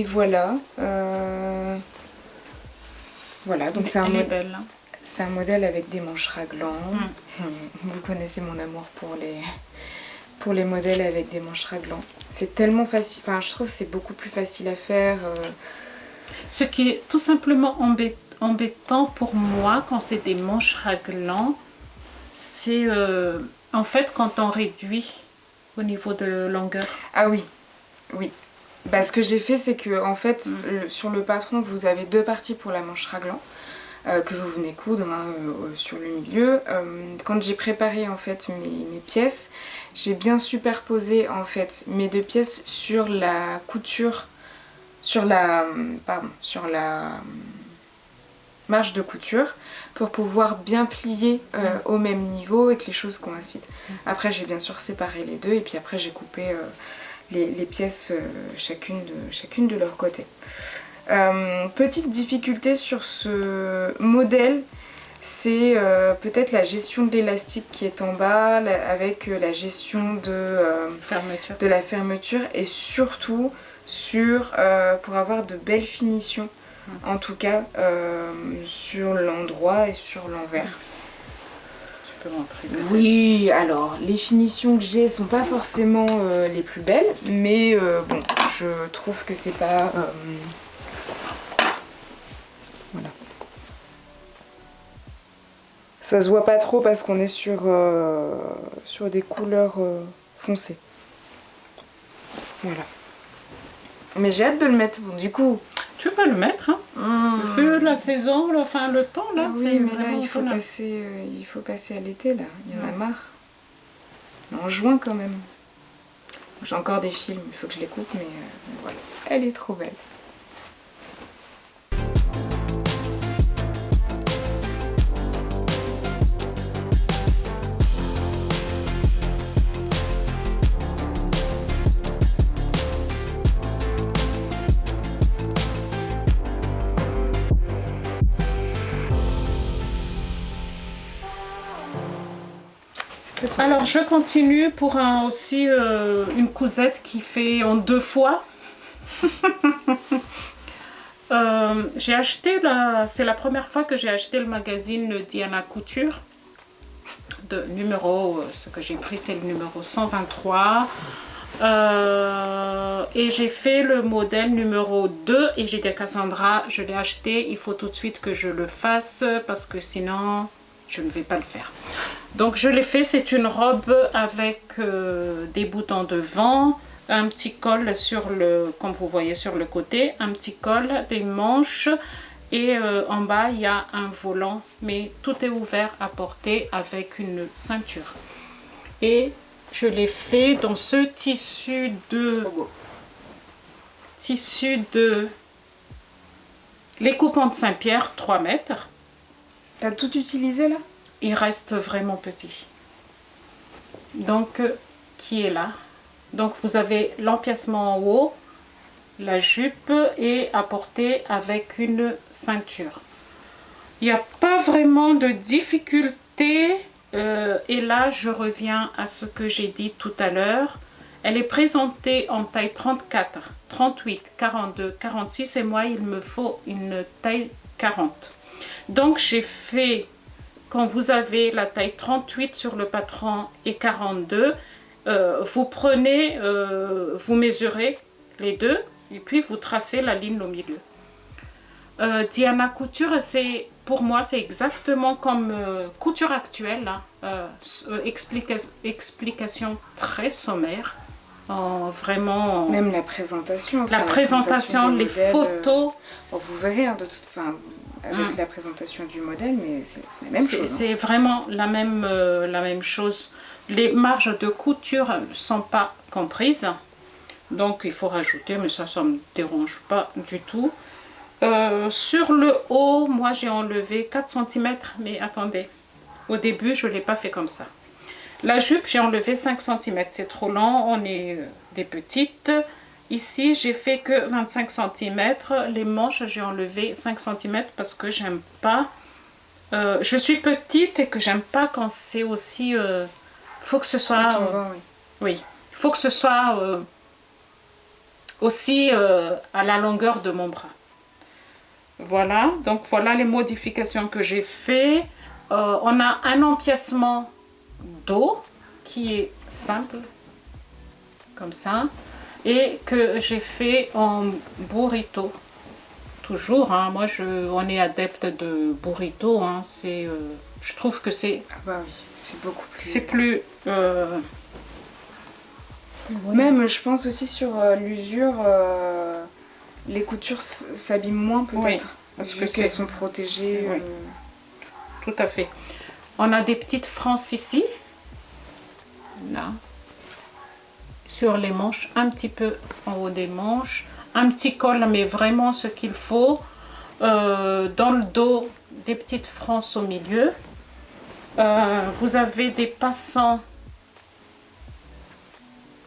voilà. Voilà, donc c'est un modèle avec des manches raglantes. Vous connaissez mon amour pour les modèles avec des manches raglantes. C'est tellement facile. Enfin, je trouve que c'est beaucoup plus facile à faire. Ce qui est tout simplement embêtant pour moi quand c'est des manches raglants, c'est en fait quand on réduit au niveau de longueur. Ah oui, oui. Ce que j'ai fait, c'est que en fait, sur le patron, vous avez deux parties pour la manche raglan que vous venez coudre sur le milieu. Quand j'ai préparé en fait mes pièces, j'ai bien superposé en fait mes deux pièces sur la couture, sur la marge de couture pour pouvoir bien plier au même niveau et que les choses coïncident. Après, j'ai bien sûr séparé les deux et puis après j'ai coupé les pièces chacune de leur côté. Petite difficulté sur ce modèle, c'est peut-être la gestion de l'élastique qui est en bas avec la gestion de la fermeture et surtout pour avoir de belles finitions en tout cas sur l'endroit et sur l'envers. peux montrer. Oui, alors les finitions que j'ai sont pas forcément les plus belles, mais bon, je trouve que c'est pas... Voilà. Ça se voit pas trop parce qu'on est sur des couleurs foncées. Voilà. Mais j'ai hâte de le mettre. Bon, du coup... Tu peux le mettre, hein. Le feu, la saison, le temps, là, oui, c'est mais vraiment... là, il faut passer à l'été, là. Il y en a marre. En juin, quand même. J'ai encore des films, il faut que je les coupe, mais voilà. Elle est trop belle. Alors, je continue pour aussi une cousette qui fait en 2 fois. J'ai acheté, c'est la première fois que j'ai acheté le magazine Diana Couture. Ce que j'ai pris, c'est le numéro 123. Et j'ai fait le modèle numéro 2 et j'ai dit à Cassandra, je l'ai acheté, il faut tout de suite que je le fasse parce que sinon je ne vais pas le faire. Donc je l'ai fait, c'est une robe avec des boutons devant, un petit col sur le, comme vous voyez sur le côté, un petit col, des manches et en bas il y a un volant, mais tout est ouvert à porter avec une ceinture. Et je l'ai fait dans ce tissu de les coupons de Saint-Pierre, 3 mètres. T'as tout utilisé là? Il reste vraiment petit. Donc, qui est là. Donc, vous avez l'empiècement en haut, la jupe et à porter avec une ceinture. Il n'y a pas vraiment de difficulté. Et là, je reviens à ce que j'ai dit tout à l'heure. Elle est présentée en taille 34, 38, 42, 46 et moi, il me faut une taille 40. Donc, j'ai fait, quand vous avez la taille 38 sur le patron et 42, vous prenez, vous mesurez les deux et puis vous tracez la ligne au milieu. Diana Couture, pour moi, c'est exactement comme Couture Actuelle. Explication très sommaire. Vraiment. Même la présentation. La présentation, les modèles, photos. Vous verrez, hein, de toute façon, avec la présentation du modèle, mais c'est la même chose. C'est vraiment la même chose. Les marges de couture ne sont pas comprises. Donc, il faut rajouter, mais ça ne me dérange pas du tout. Sur le haut, moi j'ai enlevé 4 cm, mais attendez, au début je ne l'ai pas fait comme ça. La jupe, j'ai enlevé 5 cm, c'est trop long, on est des petites. Ici, j'ai fait que 25 cm. Les manches, j'ai enlevé 5 cm parce que j'aime pas. Je suis petite et que j'aime pas quand c'est aussi. Faut que ce soit. Oui, il faut que ce soit aussi à la longueur de mon bras. Voilà, donc voilà les modifications que j'ai fait. On a un empiècement dos qui est simple, comme ça, et que j'ai fait en burrito. Toujours, hein, moi on est adepte de burrito, hein, je trouve que c'est... Ah bah oui, c'est beaucoup plus... C'est plus... Même, je pense aussi sur l'usure... les coutures s'abîment moins peut-être, oui, parce qu'elles sont protégées. Oui. Tout à fait. On a des petites frances ici, là, sur les manches, un petit peu en haut des manches, un petit col, mais vraiment ce qu'il faut. Dans le dos, des petites frances au milieu. Vous avez des passants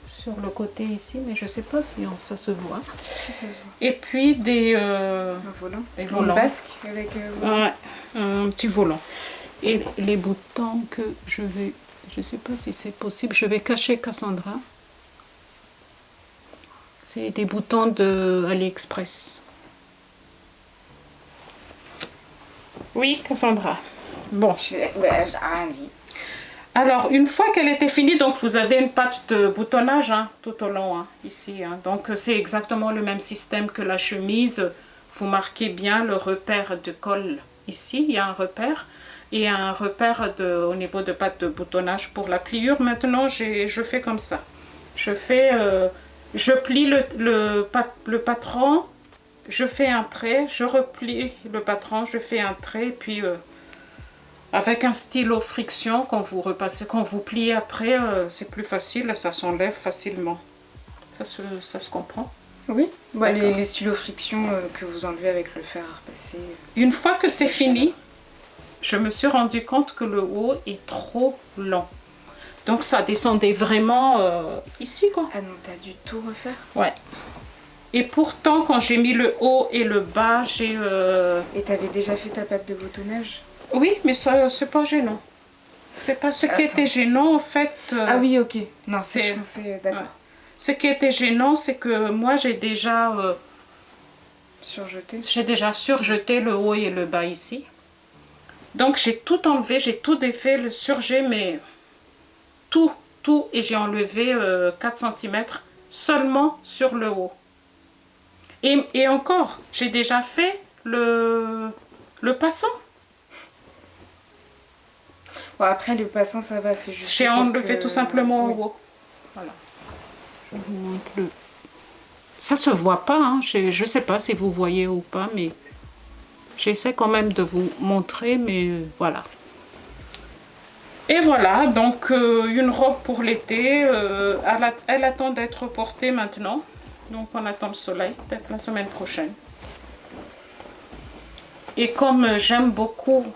sur le côté ici, mais je sais pas si ça se voit. Si, ça se voit. Et puis des volants. Des volants. Basque avec ouais, un petit volant. Et les boutons que je sais pas si c'est possible, je vais cacher Cassandra. C'est des boutons de AliExpress. Oui, Cassandra. Bon. J'ai rien dit. Alors, une fois qu'elle était finie, donc vous avez une patte de boutonnage hein, tout au long, hein, ici. Hein. Donc, c'est exactement le même système que la chemise. Vous marquez bien le repère de col ici, il y a un repère. Et un repère au niveau de patte de boutonnage pour la pliure. Maintenant, je fais comme ça. Je plie le patron, je fais un trait, je replie le patron, je fais un trait, puis avec un stylo friction, quand vous pliez après, c'est plus facile, ça s'enlève facilement. Ça se comprend? Oui, bah, les stylos friction que vous enlevez avec le fer à repasser. Une fois que c'est fini, je me suis rendu compte que le haut est trop long. Donc ça descendait vraiment ici quoi. Ah non, t'as dû tout refaire? Ouais. Et pourtant, quand j'ai mis le haut et le bas, j'ai... Et t'avais déjà fait ta patte de boutonnage? Oui, mais ça, c'est pas gênant. C'est pas ce qui était gênant en fait. Ah oui, ok. Non, c'est je pensais... D'accord. Ouais. Ce qui était gênant, c'est que moi j'ai déjà... surjeté? J'ai déjà surjeté le haut et le bas ici. Donc j'ai tout enlevé, j'ai tout défait, le surjet, mais tout, et j'ai enlevé 4 cm seulement sur le haut. Et encore, j'ai déjà fait le passant. Bon, après le passant ça va, c'est juste... J'ai enlevé tout simplement en haut. Voilà. Je vous montre le... Ça se voit pas, hein. Je sais pas si vous voyez ou pas, mais... J'essaie quand même de vous montrer, mais voilà. Et voilà, donc une robe pour l'été. Elle attend d'être portée maintenant. Donc on attend le soleil, peut-être la semaine prochaine. Et comme j'aime beaucoup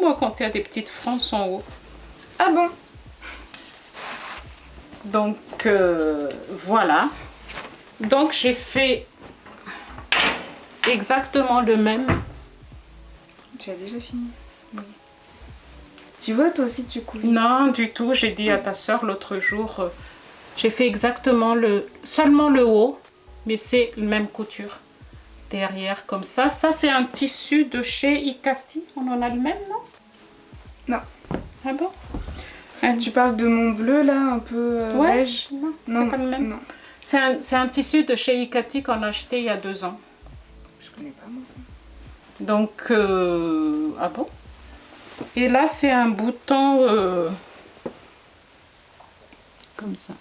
moi quand il y a des petites franges en haut. Ah bon? Donc voilà. Donc j'ai fait exactement le même. Tu as déjà fini? Oui. Tu vois, toi aussi, tu couds? Non, du tout. J'ai dit à ta soeur l'autre jour, j'ai fait exactement seulement le haut, mais c'est la même couture. Derrière, comme ça. Ça, c'est un tissu de chez Ikati. On en a le même, non? Non. Ah bon? Tu parles de mon bleu, là, un peu beige? Non, c'est pas le même. C'est un tissu de chez Ikati qu'on a acheté il y a 2 ans. Je connais pas, moi, ça. Donc, ah bon? Et là, c'est un bouton comme ça.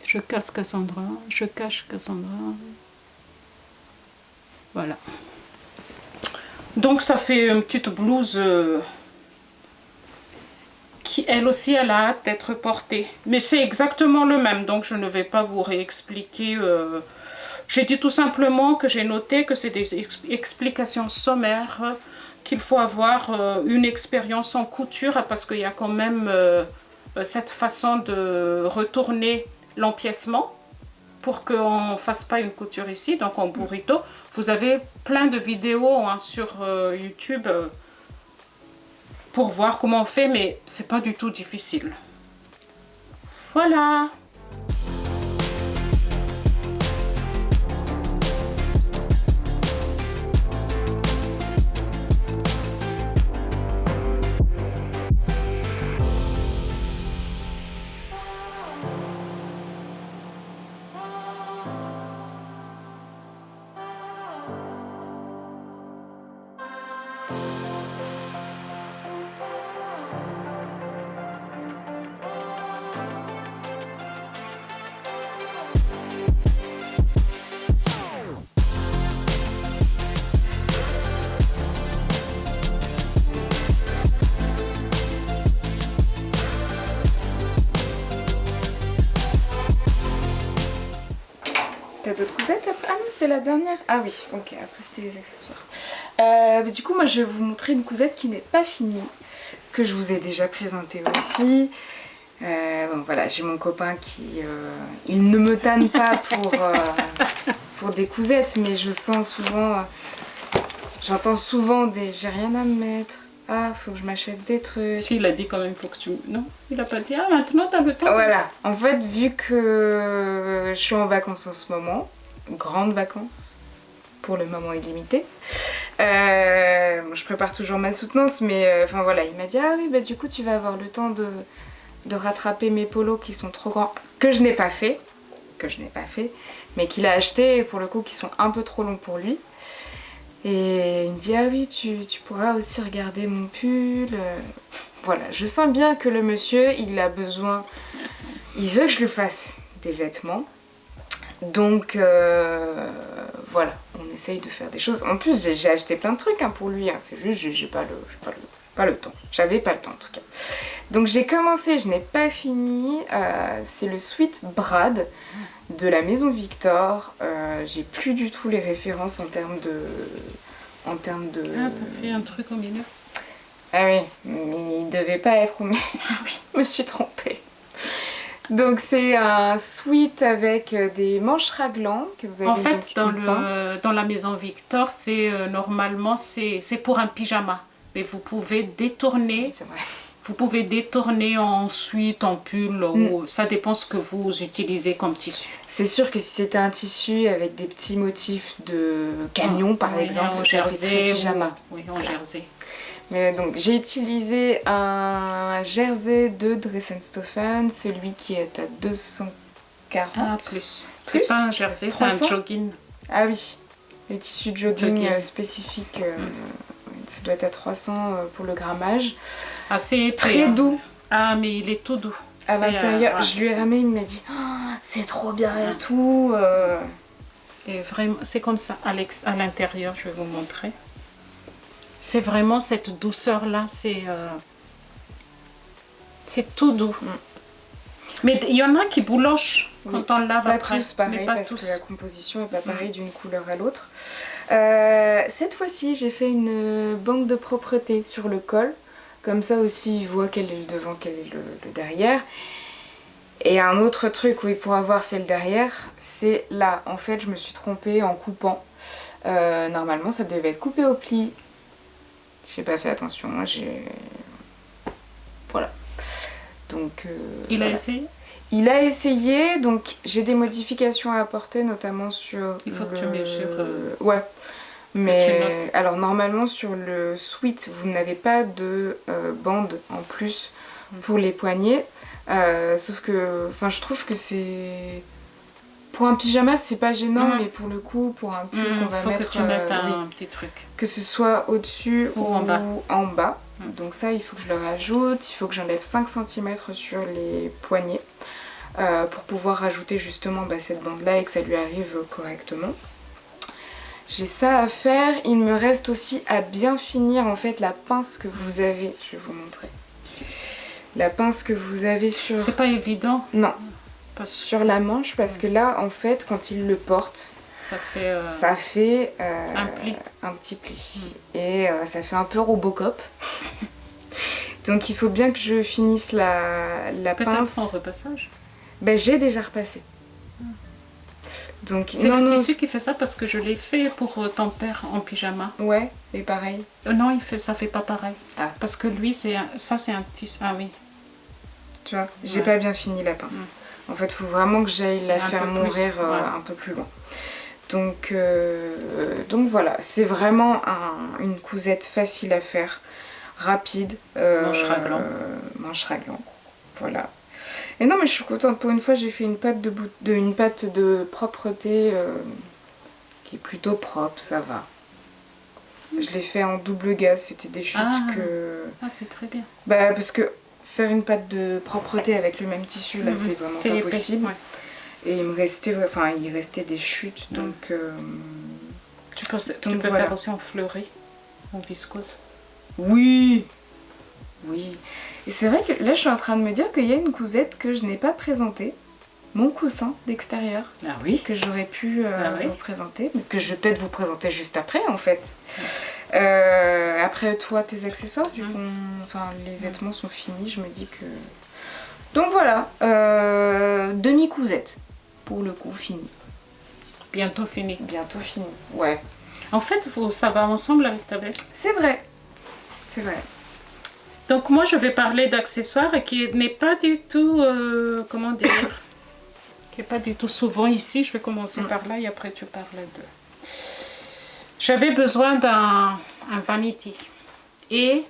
Je cache Cassandra. Voilà. Donc, ça fait une petite blouse qui, elle aussi, elle a hâte d'être portée. Mais c'est exactement le même, donc je ne vais pas vous réexpliquer. J'ai dit tout simplement que j'ai noté que c'est des explications sommaires, qu'il faut avoir une expérience en couture parce qu'il y a quand même cette façon de retourner l'empiècement pour qu'on ne fasse pas une couture ici, donc en burrito. Vous avez plein de vidéos hein, sur YouTube pour voir comment on fait, mais c'est pas du tout difficile. Voilà. T'as d'autres cousettes après? Ah non, c'était la dernière. Ah oui, ok, après c'était les accessoires. Du coup, moi je vais vous montrer une cousette qui n'est pas finie, que je vous ai déjà présentée aussi. Bon, voilà, j'ai mon copain qui... il ne me tanne pas pour des cousettes, mais je sens souvent... j'entends souvent des... j'ai rien à me mettre. Ah, faut que je m'achète des trucs. Si, il a dit quand même, faut que tu... Non, il a pas dit, ah, maintenant t'as le temps. Voilà, en fait, vu que je suis en vacances en ce moment, grandes vacances, pour le moment illimité, Je prépare toujours ma soutenance, mais enfin voilà, il m'a dit ah oui, bah du coup tu vas avoir le temps de rattraper mes polos qui sont trop grands, que je n'ai pas fait, mais qu'il a acheté pour le coup qui sont un peu trop longs pour lui. Et il me dit ah oui, tu pourras aussi regarder mon pull. Voilà, je sens bien que le monsieur, il a besoin, il veut que je lui fasse des vêtements. Donc voilà, on essaye de faire des choses. En plus, j'ai acheté plein de trucs hein, pour lui. Hein. C'est juste, j'ai pas le temps. J'avais pas le temps en tout cas. Donc j'ai commencé, je n'ai pas fini. C'est le Sweet Brad de la maison Victor. J'ai plus du tout les références en termes de. Ah, t'as fait un truc au milieu. Ah oui, mais il devait pas être au milieu. Ah oui, je me suis trompée. Donc c'est un sweat avec des manches raglan que vous avez. En fait, dans la maison Victor, c'est normalement c'est pour un pyjama, mais vous pouvez détourner. C'est vrai. Vous pouvez détourner en sweat, en pull, ou ça dépend ce que vous utilisez comme tissu. C'est sûr que si c'était un tissu avec des petits motifs de camion, par exemple, en jersey, pyjama. Oui, en jersey. Mais donc j'ai utilisé un jersey de Dressenstoffen, celui qui est à 240. Ah, plus. C'est pas un jersey, c'est un jogging. Ah oui, les tissus de jogging spécifiques, ça doit être à 300 pour le grammage. Ah, c'est très doux. Ah, mais il est tout doux. À l'intérieur, je lui ai ramé, il m'a dit oh, c'est trop bien et tout. Et vraiment, c'est comme ça à l'intérieur, je vais vous montrer. C'est vraiment cette douceur-là, c'est tout doux. Mais il y en a qui boulochent quand on lave après. Pas tous pareil, pas parce tous. que la composition n'est pas pareille d'une couleur à l'autre. Cette fois-ci, j'ai fait une bande de propreté sur le col. Comme ça aussi, il voit quel est le devant, quel est le derrière. Et un autre truc où il pourra voir c'est le derrière, c'est là. En fait, je me suis trompée en coupant. Normalement, ça devait être coupé au pli. J'ai pas fait attention. Voilà. Donc. Il a voilà. essayé ? Il a essayé, donc j'ai des modifications à apporter, notamment sur. Il faut que tu mesures. Ouais. Mais alors normalement sur le sweat, vous n'avez pas de bande en plus pour les poignets. Sauf que, enfin, je trouve que c'est pour un pyjama, c'est pas gênant, mais pour le coup, pour un pull qu'on va mettre, que tu mettes un petit truc. Que ce soit au-dessus ou en bas. Mm. Donc ça, il faut que je le rajoute. Il faut que j'enlève 5 cm sur les poignets pour pouvoir rajouter justement cette bande-là et que ça lui arrive correctement. J'ai ça à faire. Il me reste aussi à bien finir en fait la pince que vous avez. Je vais vous montrer. La pince que vous avez sur... C'est pas évident. Non. Sur la manche parce que là en fait quand il le porte, ça fait un petit pli. Et ça fait un peu Robocop. Donc il faut bien que je finisse la pince. Peut-être en repassage. Ben, j'ai déjà repassé. Donc, c'est le tissu qui fait ça parce que je l'ai fait pour ton père en pyjama. Ouais, et pareil. Non, ça fait pas pareil. Ah. Parce que lui, c'est un tissu. Ah oui. Tu vois, j'ai pas bien fini la pince. En fait, il faut vraiment que j'aille la faire mourir un peu plus loin. Donc voilà, c'est vraiment une cousette facile à faire, rapide. Manche raglan. Voilà. Et non, mais je suis contente. Pour une fois, j'ai fait une pâte de propreté qui est plutôt propre, ça va. Je l'ai fait en double gaz, c'était des chutes que... Ah, c'est très bien. Bah, parce que faire une pâte de propreté avec le même tissu, là, c'est vraiment pas possible. Ouais. Et il restait des chutes, donc... Tu peux faire aussi en fleurie, en viscose. Oui. Oui. Et c'est vrai que là, je suis en train de me dire qu'il y a une cousette que je n'ai pas présentée. Mon coussin d'extérieur. Ah oui. Que j'aurais pu vous présenter. Mais que je vais peut-être vous présenter juste après, en fait. Après, toi, tes accessoires, vu que les vêtements sont finis, je me dis que... Donc voilà. Demi-cousette. Pour le coup, fini. Bientôt fini. Bientôt fini, ouais. En fait, ça va ensemble avec ta veste. C'est vrai. C'est vrai. Donc moi je vais parler d'accessoires qui n'est pas du tout, comment dire, qui n'est pas du tout souvent ici. Je vais commencer par là et après tu parles de... j'avais besoin d'un vanity. Et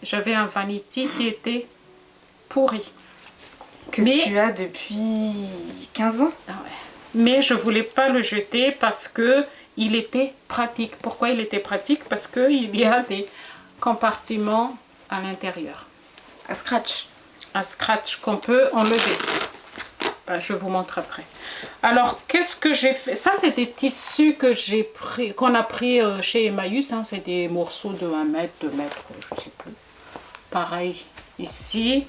j'avais un vanity qui était pourri. Que tu as depuis 15 ans. Ah ouais. Mais je ne voulais pas le jeter parce que il était pratique. Pourquoi il était pratique? Parce qu'il y a des compartiments à l'intérieur. À scratch. Un scratch qu'on peut enlever. Ben, je vous montre après. Alors, qu'est-ce que j'ai fait? Ça, c'est des tissus que j'ai pris, qu'on a pris chez Emmaüs. Hein. C'est des morceaux de 1 mètre, 2 mètres, je ne sais plus. Pareil ici.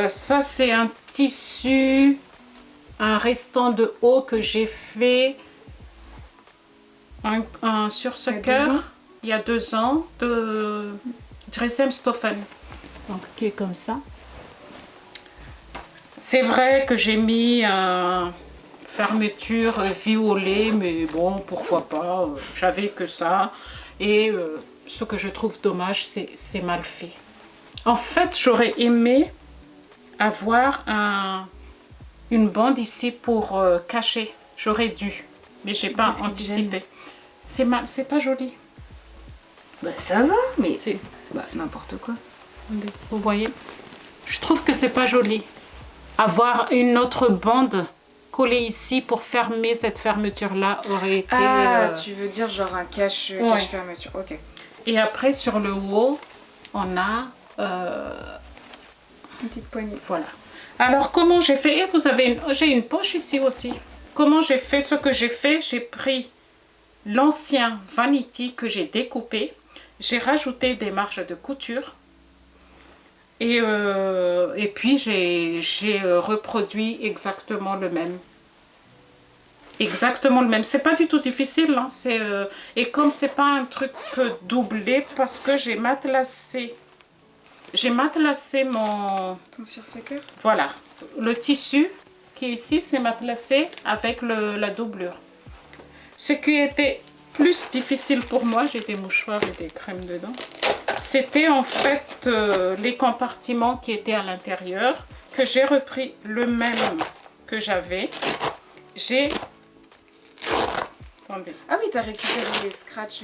Ça, c'est un tissu, un restant de haut que j'ai fait sur ce cœur il y a 2 ans de Dressemstoffen. Donc, qui est comme ça. C'est vrai que j'ai mis une fermeture violet, mais bon, pourquoi pas, j'avais que ça. Et ce que je trouve dommage, c'est mal fait. En fait, j'aurais aimé avoir une bande ici pour cacher. J'aurais dû, mais j'ai pas anticipé. C'est pas joli. Bah ça va, mais c'est n'importe quoi. Vous voyez? Je trouve que c'est pas joli. Avoir une autre bande collée ici pour fermer cette fermeture-là aurait été... Ah, tu veux dire genre un cache-fermeture, ok. Et après, sur le haut, on a... une petite poignée. Voilà. Alors, comment j'ai fait? Et vous avez j'ai une poche ici aussi. Comment j'ai fait? Ce que j'ai fait, j'ai pris l'ancien vanity que j'ai découpé. J'ai rajouté des marges de couture. Et puis, j'ai reproduit exactement le même. Exactement le même. C'est pas du tout difficile. Hein. Et comme c'est pas un truc doublé, parce que j'ai matelassé. J'ai matelassé ton cire-ce-cœur. Voilà. Le tissu qui est ici, c'est matelassé avec la doublure. Ce qui était plus difficile pour moi, j'ai des mouchoirs et des crèmes dedans. C'était en fait les compartiments qui étaient à l'intérieur, que j'ai repris le même que j'avais. J'ai... Attendez. Ah oui, tu as récupéré les scratchs.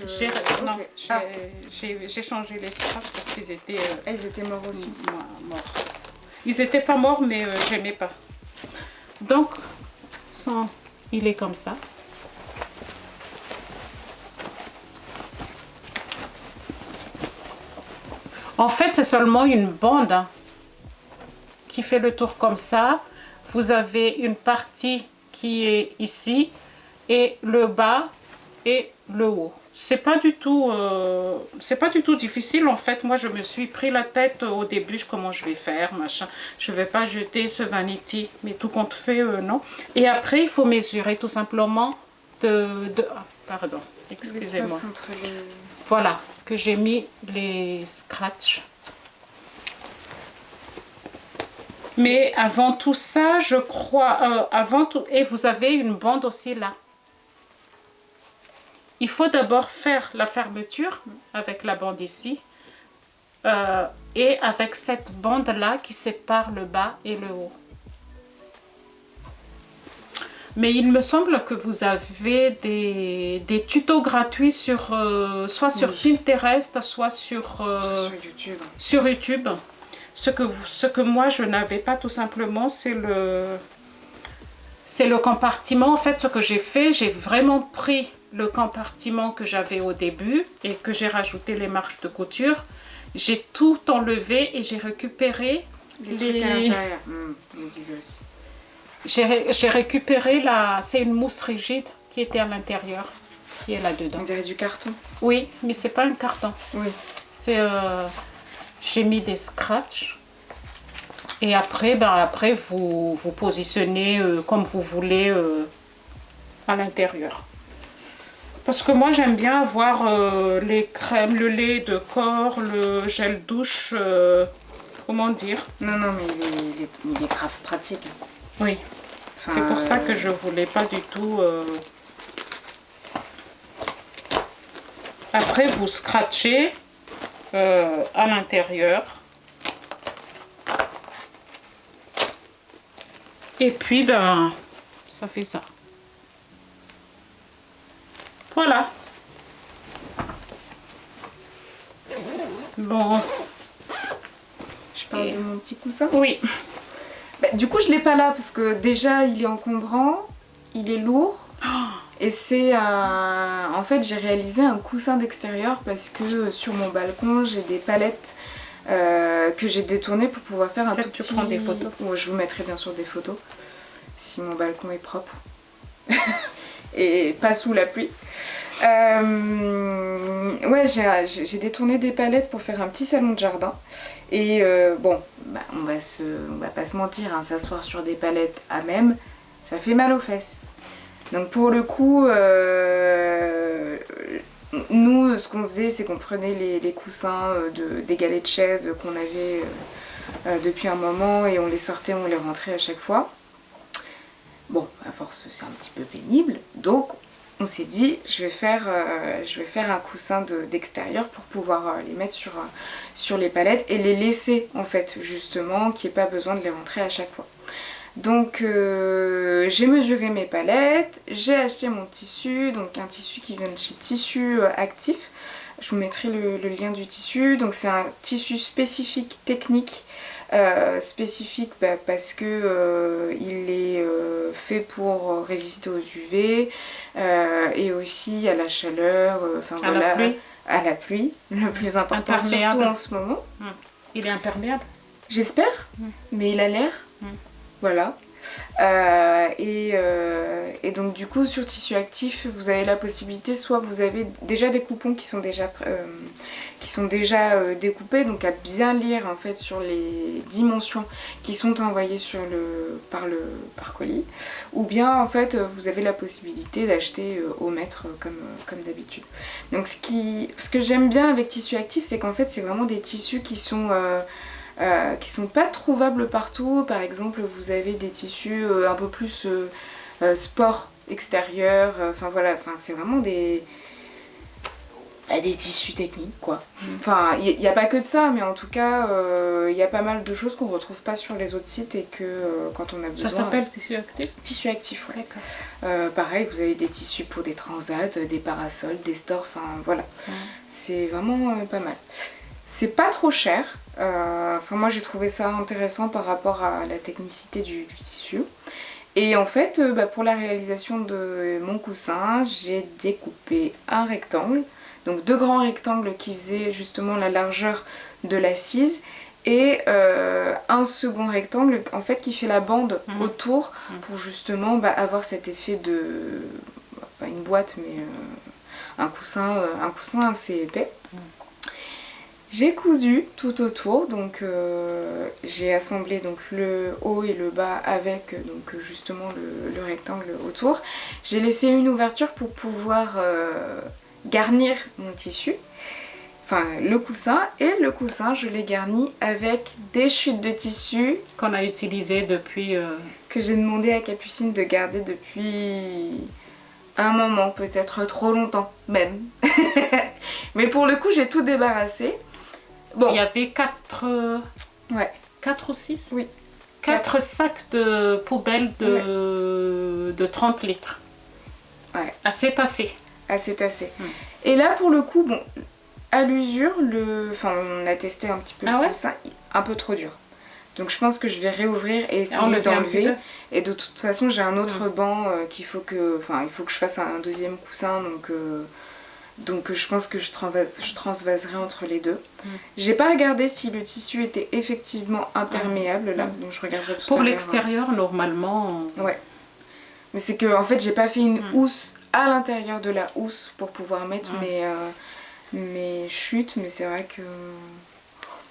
Non, j'ai changé les scratchs parce qu'ils étaient... ils étaient morts aussi. Morts. Ils n'étaient pas morts, mais j'aimais pas. Donc, il est comme ça. En fait, c'est seulement une bande hein, qui fait le tour comme ça. Vous avez une partie qui est ici et le bas et le haut. C'est pas du tout difficile en fait. Moi, je me suis pris la tête au début, comment je vais faire, machin. Je vais pas jeter ce vanity, mais tout compte fait, non. Et après, il faut mesurer tout simplement pardon, excusez-moi. Voilà, que j'ai mis les scratchs. Mais avant tout ça, je crois, et vous avez une bande aussi là. Il faut d'abord faire la fermeture avec la bande ici. Et avec cette bande là qui sépare le bas et le haut. Mais il me semble que vous avez des tutos gratuits soit sur Pinterest, soit sur YouTube. Sur YouTube. Ce que moi je n'avais pas tout simplement, c'est le compartiment. En fait, ce que j'ai fait, j'ai vraiment pris le compartiment que j'avais au début et que j'ai rajouté les marges de couture. J'ai tout enlevé et j'ai récupéré les trucs à l'intérieur. On disait aussi. J'ai récupéré c'est une mousse rigide qui était à l'intérieur, qui est là-dedans. On dirait du carton. Oui, mais c'est pas un carton. Oui. J'ai mis des scratchs. Et après, vous positionnez comme vous voulez à l'intérieur. Parce que moi, j'aime bien avoir les crèmes, le lait de corps, le gel douche, comment dire? Non, mais il est grave pratique. Oui, enfin, c'est pour ça que je voulais pas du tout... Après, vous scratchez à l'intérieur. Et puis, ça fait ça. Voilà. Bon, Je parle de mon petit coussin. oui. Bah, du coup, je l'ai pas là parce que déjà, il est encombrant, il est lourd. Et c'est un... En fait, j'ai réalisé un coussin d'extérieur parce que sur mon balcon, j'ai des palettes que j'ai détournées pour pouvoir faire un tout petit... Tu prends des photos. Ouais, je vous mettrai bien sûr des photos si mon balcon est propre et pas sous la pluie. Ouais, j'ai détourné des palettes pour faire un petit salon de jardin. Et bon, bah, on va pas se mentir, hein, s'asseoir sur des palettes à même, ça fait mal aux fesses. Donc pour le coup, nous, ce qu'on faisait, c'est qu'on prenait les coussins des galets de chaise qu'on avait depuis un moment et on les sortait, on les rentrait à chaque fois. Bon, à force, c'est un petit peu pénible, donc on s'est dit, je vais faire un coussin d'extérieur pour pouvoir les mettre sur les palettes et les laisser en fait, justement, qu'il n'y ait pas besoin de les rentrer à chaque fois. Donc j'ai mesuré mes palettes, j'ai acheté mon tissu, donc un tissu qui vient de chez Tissu Actif. Je vous mettrai le lien du tissu. Donc c'est un tissu spécifique technique, spécifique parce que il est fait pour résister aux UV et aussi à la chaleur, à la pluie, le plus important surtout en ce moment. Il est imperméable. J'espère, mais il a l'air. Voilà. Et donc du coup sur Tissu Actif vous avez la possibilité, soit vous avez déjà des coupons qui sont déjà découpés, donc à bien lire en fait sur les dimensions qui sont envoyées par colis, ou bien en fait vous avez la possibilité d'acheter au mètre comme d'habitude. Donc ce que j'aime bien avec Tissu Actif, c'est qu'en fait c'est vraiment des tissus qui sont pas trouvables partout. Par exemple, vous avez des tissus un peu plus sport extérieur, enfin voilà, c'est vraiment des tissus techniques quoi. Enfin, il n'y a pas que de ça, mais en tout cas, il y a pas mal de choses qu'on ne retrouve pas sur les autres sites et que quand on a besoin... Ça s'appelle Tissu Actif ? Tissu Actif, ouais. D'accord. Pareil, vous avez des tissus pour des transats, des parasols, des stores, enfin voilà. C'est vraiment pas mal. C'est pas trop cher. Enfin, moi j'ai trouvé ça intéressant par rapport à la technicité du tissu. Et en fait, pour la réalisation de mon coussin, j'ai découpé un rectangle. Donc 2 grands rectangles qui faisaient justement la largeur de l'assise. Et un second rectangle en fait qui fait la bande autour pour justement avoir cet effet de... pas une boîte mais un coussin assez épais. J'ai cousu tout autour, donc j'ai assemblé donc le haut et le bas avec donc justement le rectangle autour. J'ai laissé une ouverture pour pouvoir garnir mon tissu, enfin le coussin, et le coussin je l'ai garni avec des chutes de tissu qu'on a utilisées depuis... que j'ai demandé à Capucine de garder depuis un moment, peut-être trop longtemps même. Mais pour le coup j'ai tout débarrassé. Bon. Il y avait 4 ou 6 ? Oui. 4 sacs de poubelles de 30 litres. Ouais. Assez tassé. Assez tassé. Et là, pour le coup, bon, à l'usure, on a testé un petit peu le coussin, un peu trop dur. Donc je pense que je vais réouvrir et essayer d'enlever. Et de toute façon, j'ai un autre banc il faut que je fasse un deuxième coussin, donc je pense que je transvaserai entre les deux. J'ai pas regardé si le tissu était effectivement imperméable là, donc je regarderai tout à l'heure. Pour l'extérieur, normalement... Ouais. Mais c'est que en fait, j'ai pas fait une housse à l'intérieur de la housse pour pouvoir mettre mes chutes, mais c'est vrai que...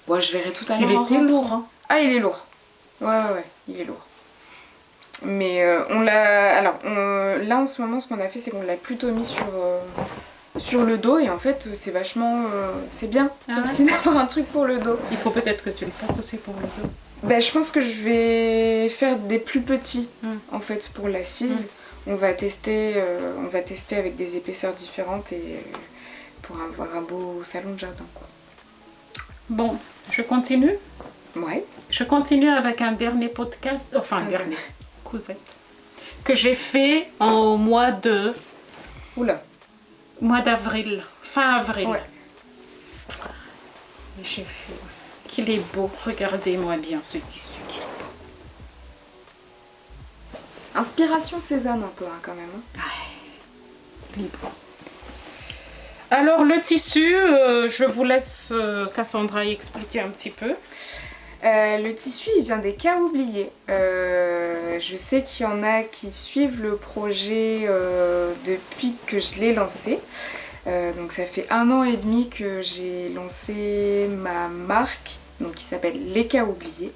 Bon, je verrai tout à l'heure. Il était lourd, hein. Ah, il est lourd. Ouais, il est lourd. Mais on l'a... Alors, là en ce moment, ce qu'on a fait, c'est qu'on l'a plutôt mis sur le dos, et en fait c'est vachement... c'est bien aussi d'avoir un truc pour le dos. Il faut peut-être que tu le fasses aussi pour le dos. Je pense que je vais faire des plus petits en fait pour l'assise. On va tester avec des épaisseurs différentes et pour avoir un beau salon de jardin quoi. Bon, je continue. Ouais. Je continue avec un dernier podcast, un dernier cousin que j'ai fait en mois d'avril, fin avril. Ouais. j'ai fait. Qu'il est beau. Regardez-moi bien ce tissu qu'il est beau. Inspiration Cézanne un peu hein, quand même. Hein. Ouais, il est beau. Alors le tissu, je vous laisse Cassandra y expliquer un petit peu. Le tissu, il vient des Cas oubliés. Je sais qu'il y en a qui suivent le projet depuis que je l'ai lancé. Donc ça fait 1 an et demi que j'ai lancé ma marque, donc qui s'appelle Les Cas oubliés.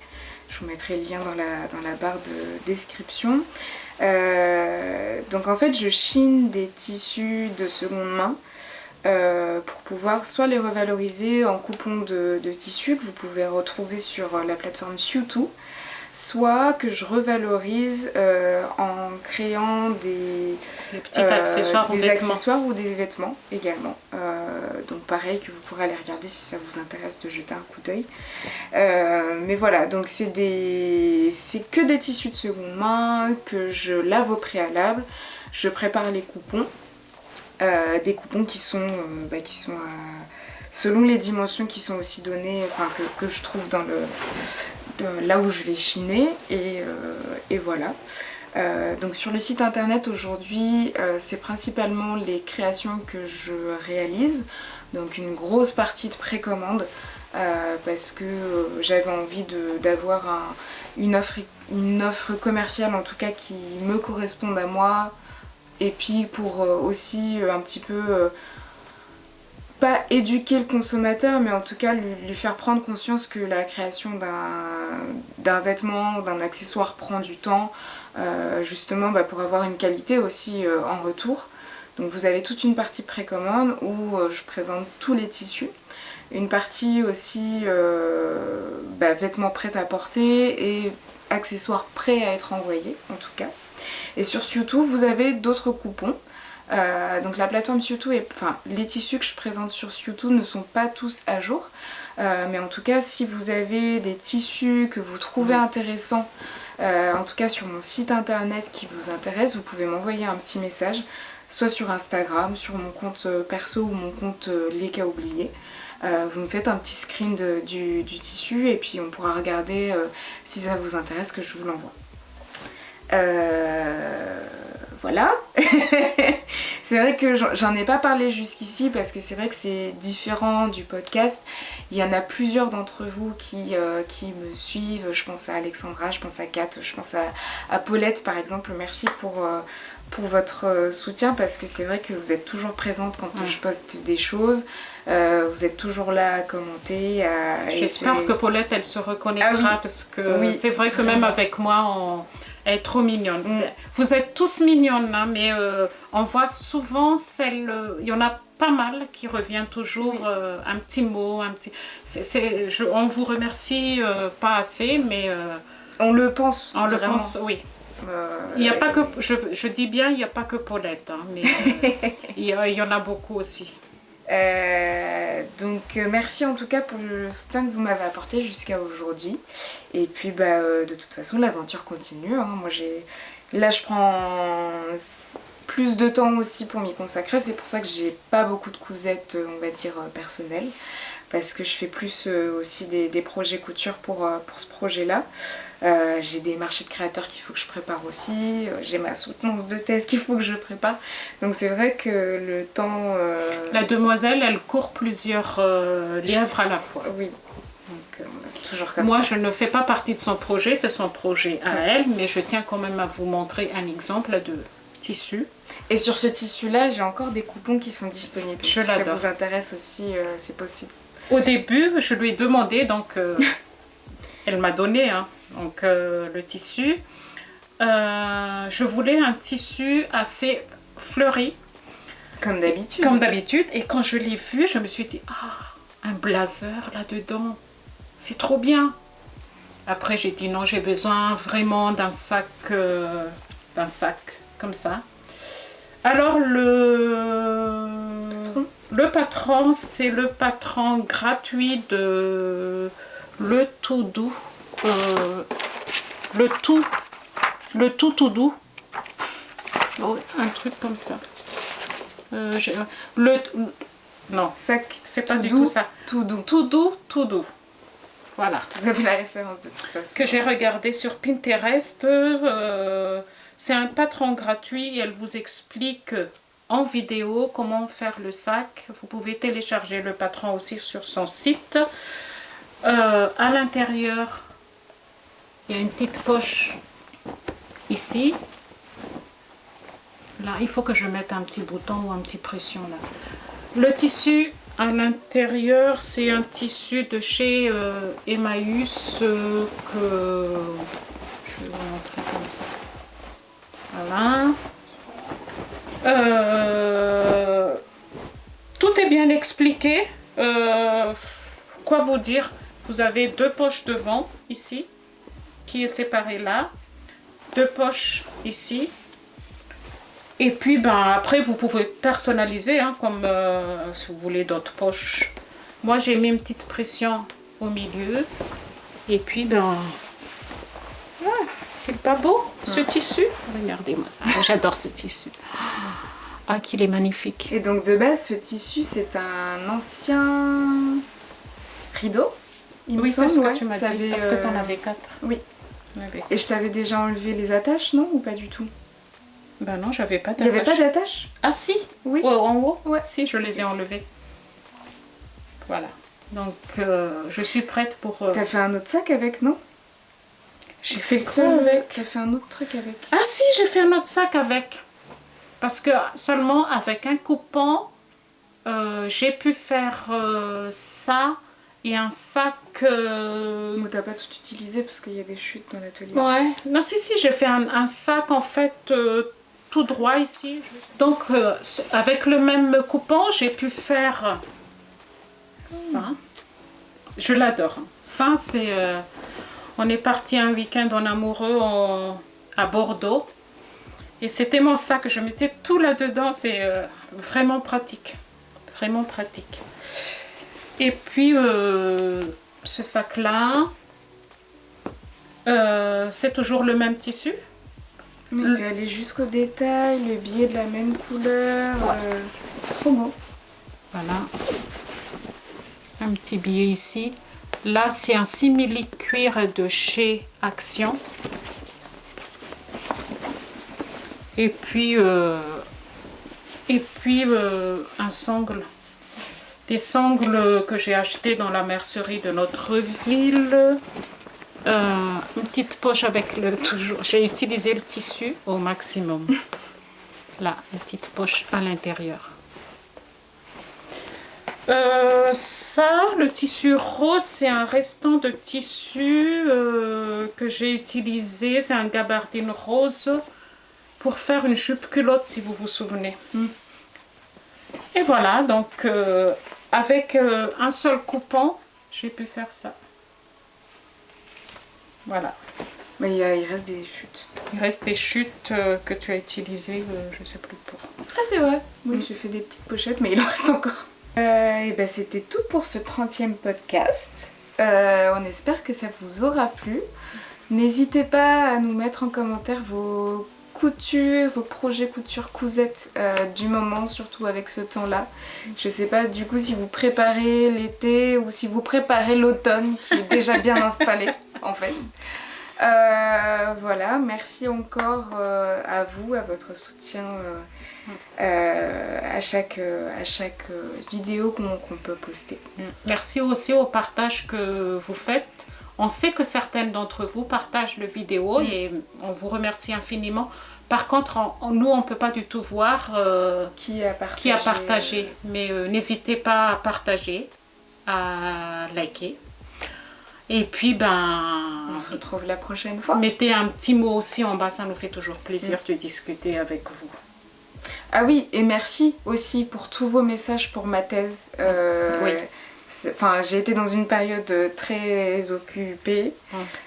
Je vous mettrai le lien dans la barre de description. Donc en fait, je chine des tissus de seconde main. Pour pouvoir soit les revaloriser en coupons de tissus que vous pouvez retrouver sur la plateforme Siutu, soit que je revalorise en créant des petits accessoires, accessoires ou des vêtements également. Donc pareil, que vous pourrez aller regarder si ça vous intéresse de jeter un coup d'œil. Mais voilà, donc c'est que des tissus de seconde main que je lave au préalable. Je prépare les coupons. Des coupons qui sont selon les dimensions qui sont aussi données, enfin que je trouve là où je vais chiner et voilà. Donc sur le site internet aujourd'hui, c'est principalement les créations que je réalise, donc une grosse partie de précommande parce que j'avais envie d'avoir une offre commerciale en tout cas qui me corresponde à moi. Et puis pour aussi un petit peu, pas éduquer le consommateur, mais en tout cas lui faire prendre conscience que la création d'un vêtement, d'un accessoire prend du temps, justement pour avoir une qualité aussi en retour. Donc vous avez toute une partie précommande où je présente tous les tissus. Une partie aussi vêtements prêts à porter et accessoires prêts à être envoyés en tout cas. Et sur Siutu, vous avez d'autres coupons. Donc la plateforme Siutu, les tissus que je présente sur Siutu ne sont pas tous à jour. Mais en tout cas, si vous avez des tissus que vous trouvez intéressants, en tout cas sur mon site internet qui vous intéresse, vous pouvez m'envoyer un petit message, soit sur Instagram, sur mon compte perso ou mon compte Les Cas oubliés. Vous me faites un petit screen du tissu et puis on pourra regarder si ça vous intéresse que je vous l'envoie. Voilà. C'est vrai que j'en ai pas parlé jusqu'ici parce que c'est vrai que c'est différent du podcast. Il y en a plusieurs d'entre vous qui me suivent. Je pense à Alexandra, je pense à Kat, je pense à Paulette par exemple. Merci pour votre soutien parce que c'est vrai que vous êtes toujours présente quand je poste des choses. Vous êtes toujours là à commenter. J'espère que Paulette elle se reconnaîtra parce que c'est vrai que même avec moi elle est trop mignonne. Vous êtes tous mignonnes, hein, mais on voit souvent il y en a pas mal qui revient toujours un petit mot, on vous remercie pas assez, mais on le pense. On le pense, oui. Il n'y a pas que, je dis bien, il n'y a pas que Paulette, hein, mais il y en a beaucoup aussi. Donc merci en tout cas pour le soutien que vous m'avez apporté jusqu'à aujourd'hui. Et puis de toute façon l'aventure continue. Hein. Là je prends plus de temps aussi pour m'y consacrer. C'est pour ça que j'ai pas beaucoup de cousettes, on va dire, personnelles. Parce que je fais plus aussi des projets couture pour ce projet-là. J'ai des marchés de créateurs qu'il faut que je prépare aussi. J'ai ma soutenance de thèse qu'il faut que je prépare. Donc c'est vrai que le temps... La demoiselle, elle court plusieurs lièvres à la fois. Oui. Donc c'est toujours comme ça. Moi, ça. je ne fais pas partie de son projet, c'est son projet à elle. Mais je tiens quand même à vous montrer un exemple de tissu. Et sur ce tissu-là, j'ai encore des coupons qui sont disponibles. Je si l'adore. Ça vous intéresse aussi, c'est possible. Au début, je lui ai demandé, donc elle m'a donné donc, le tissu. Je voulais un tissu assez fleuri. Comme d'habitude. Comme d'habitude. Et quand je l'ai vu, je me suis dit, un blazer là-dedans, c'est trop bien. Après, j'ai dit non, j'ai besoin vraiment d'un sac comme ça. Alors, le patron, c'est le patron gratuit de Le Tout Doux. Le tout doux. Oh, un truc comme ça. Non, Sac c'est pas tout du doux, tout ça. Tout doux. Tout doux, tout doux. Voilà. Vous avez la référence de toute façon. Que j'ai regardé sur Pinterest. C'est un patron gratuit et elle vous explique en vidéo comment faire le sac. Vous pouvez télécharger le patron aussi sur son site. À l'intérieur, il y a une petite poche ici. Là, il faut que je mette un petit bouton ou un petit pression là. Le tissu à l'intérieur, c'est un tissu de chez Emmaüs que je vais vous montrer comme ça. Voilà. Tout est bien expliqué. Quoi vous dire? Vous avez deux poches devant ici, qui est séparée là. Deux poches ici. Et puis après vous pouvez personnaliser hein, comme si vous voulez d'autres poches. Moi j'ai mis une petite pression au milieu. Et puis c'est pas beau ce tissu? Regardez-moi ça, j'adore ce tissu. Ah qu'il est magnifique. Et donc de base ce tissu c'est un ancien rideau. Il me semble, c'est ce que tu m'as dit. Avais, Parce que tu en avais 4. Oui. Et je t'avais déjà enlevé les attaches, non? Ou pas du tout? Ben non, j'avais pas Il n'y d'attache. avait pas d'attache? Ah si? Oui. Ouais, en haut? Ouais. Si, je les ai enlevés. Voilà. Donc, je suis prête pour... T'as fait un autre sac avec, non? J'ai fait quoi avec? T'as fait un autre truc avec? Ah si, j'ai fait un autre sac avec. Parce que seulement avec un coupon, j'ai pu faire ça et un sac... Mais t'as pas tout utilisé parce qu'il y a des chutes dans l'atelier. Ouais. Non, si, j'ai fait un sac en fait tout droit ici. Donc, avec le même coupon, j'ai pu faire ça. Je l'adore. Ça, c'est... on est parti un week-end en amoureux à Bordeaux. Et c'était mon sac. Je mettais tout là-dedans. C'est vraiment pratique. Vraiment pratique. Et puis, ce sac-là, c'est toujours le même tissu. Mais t'es allé jusqu'au détail, le billet de la même couleur. Trop beau. Voilà. Un petit billet ici. Là, c'est un simili cuir de chez Action. Et puis un sangle. Des sangles que j'ai acheté dans la mercerie de notre ville. Une petite poche avec le toujours. J'ai utilisé le tissu au maximum. Là, une petite poche à l'intérieur. Ça, le tissu rose, c'est un restant de tissu que j'ai utilisé. C'est un gabardine rose pour faire une jupe culotte, si vous vous souvenez. Et voilà, donc avec un seul coupon, j'ai pu faire ça. Voilà. Mais il reste des chutes. Il reste des chutes que tu as utilisées, je ne sais plus pour. Ah c'est vrai. Oui, j'ai fait des petites pochettes, mais il en reste encore. Et ben c'était tout pour ce 30e podcast. On espère que ça vous aura plu. N'hésitez pas à nous mettre en commentaire vos coutures, vos projets couture cousette du moment, surtout avec ce temps-là. Je sais pas du coup si vous préparez l'été ou si vous préparez l'automne qui est déjà bien installé en fait. Voilà, merci encore à vous, à votre soutien à chaque vidéo qu'on peut poster. Merci aussi au partage que vous faites. On sait que certaines d'entre vous partagent le vidéo et on vous remercie infiniment. Par contre, nous, on ne peut pas du tout voir qui a partagé. Mais n'hésitez pas à partager, à liker. Et puis, on se retrouve la prochaine fois. Mettez un petit mot aussi en bas, ça nous fait toujours plaisir de discuter avec vous. Ah oui, et merci aussi pour tous vos messages pour ma thèse. Oui. Enfin, j'ai été dans une période très occupée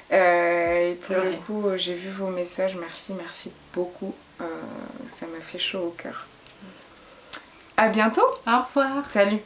et pour le coup j'ai vu vos messages, merci beaucoup, ça m'a fait chaud au cœur. À bientôt. Au revoir. Salut.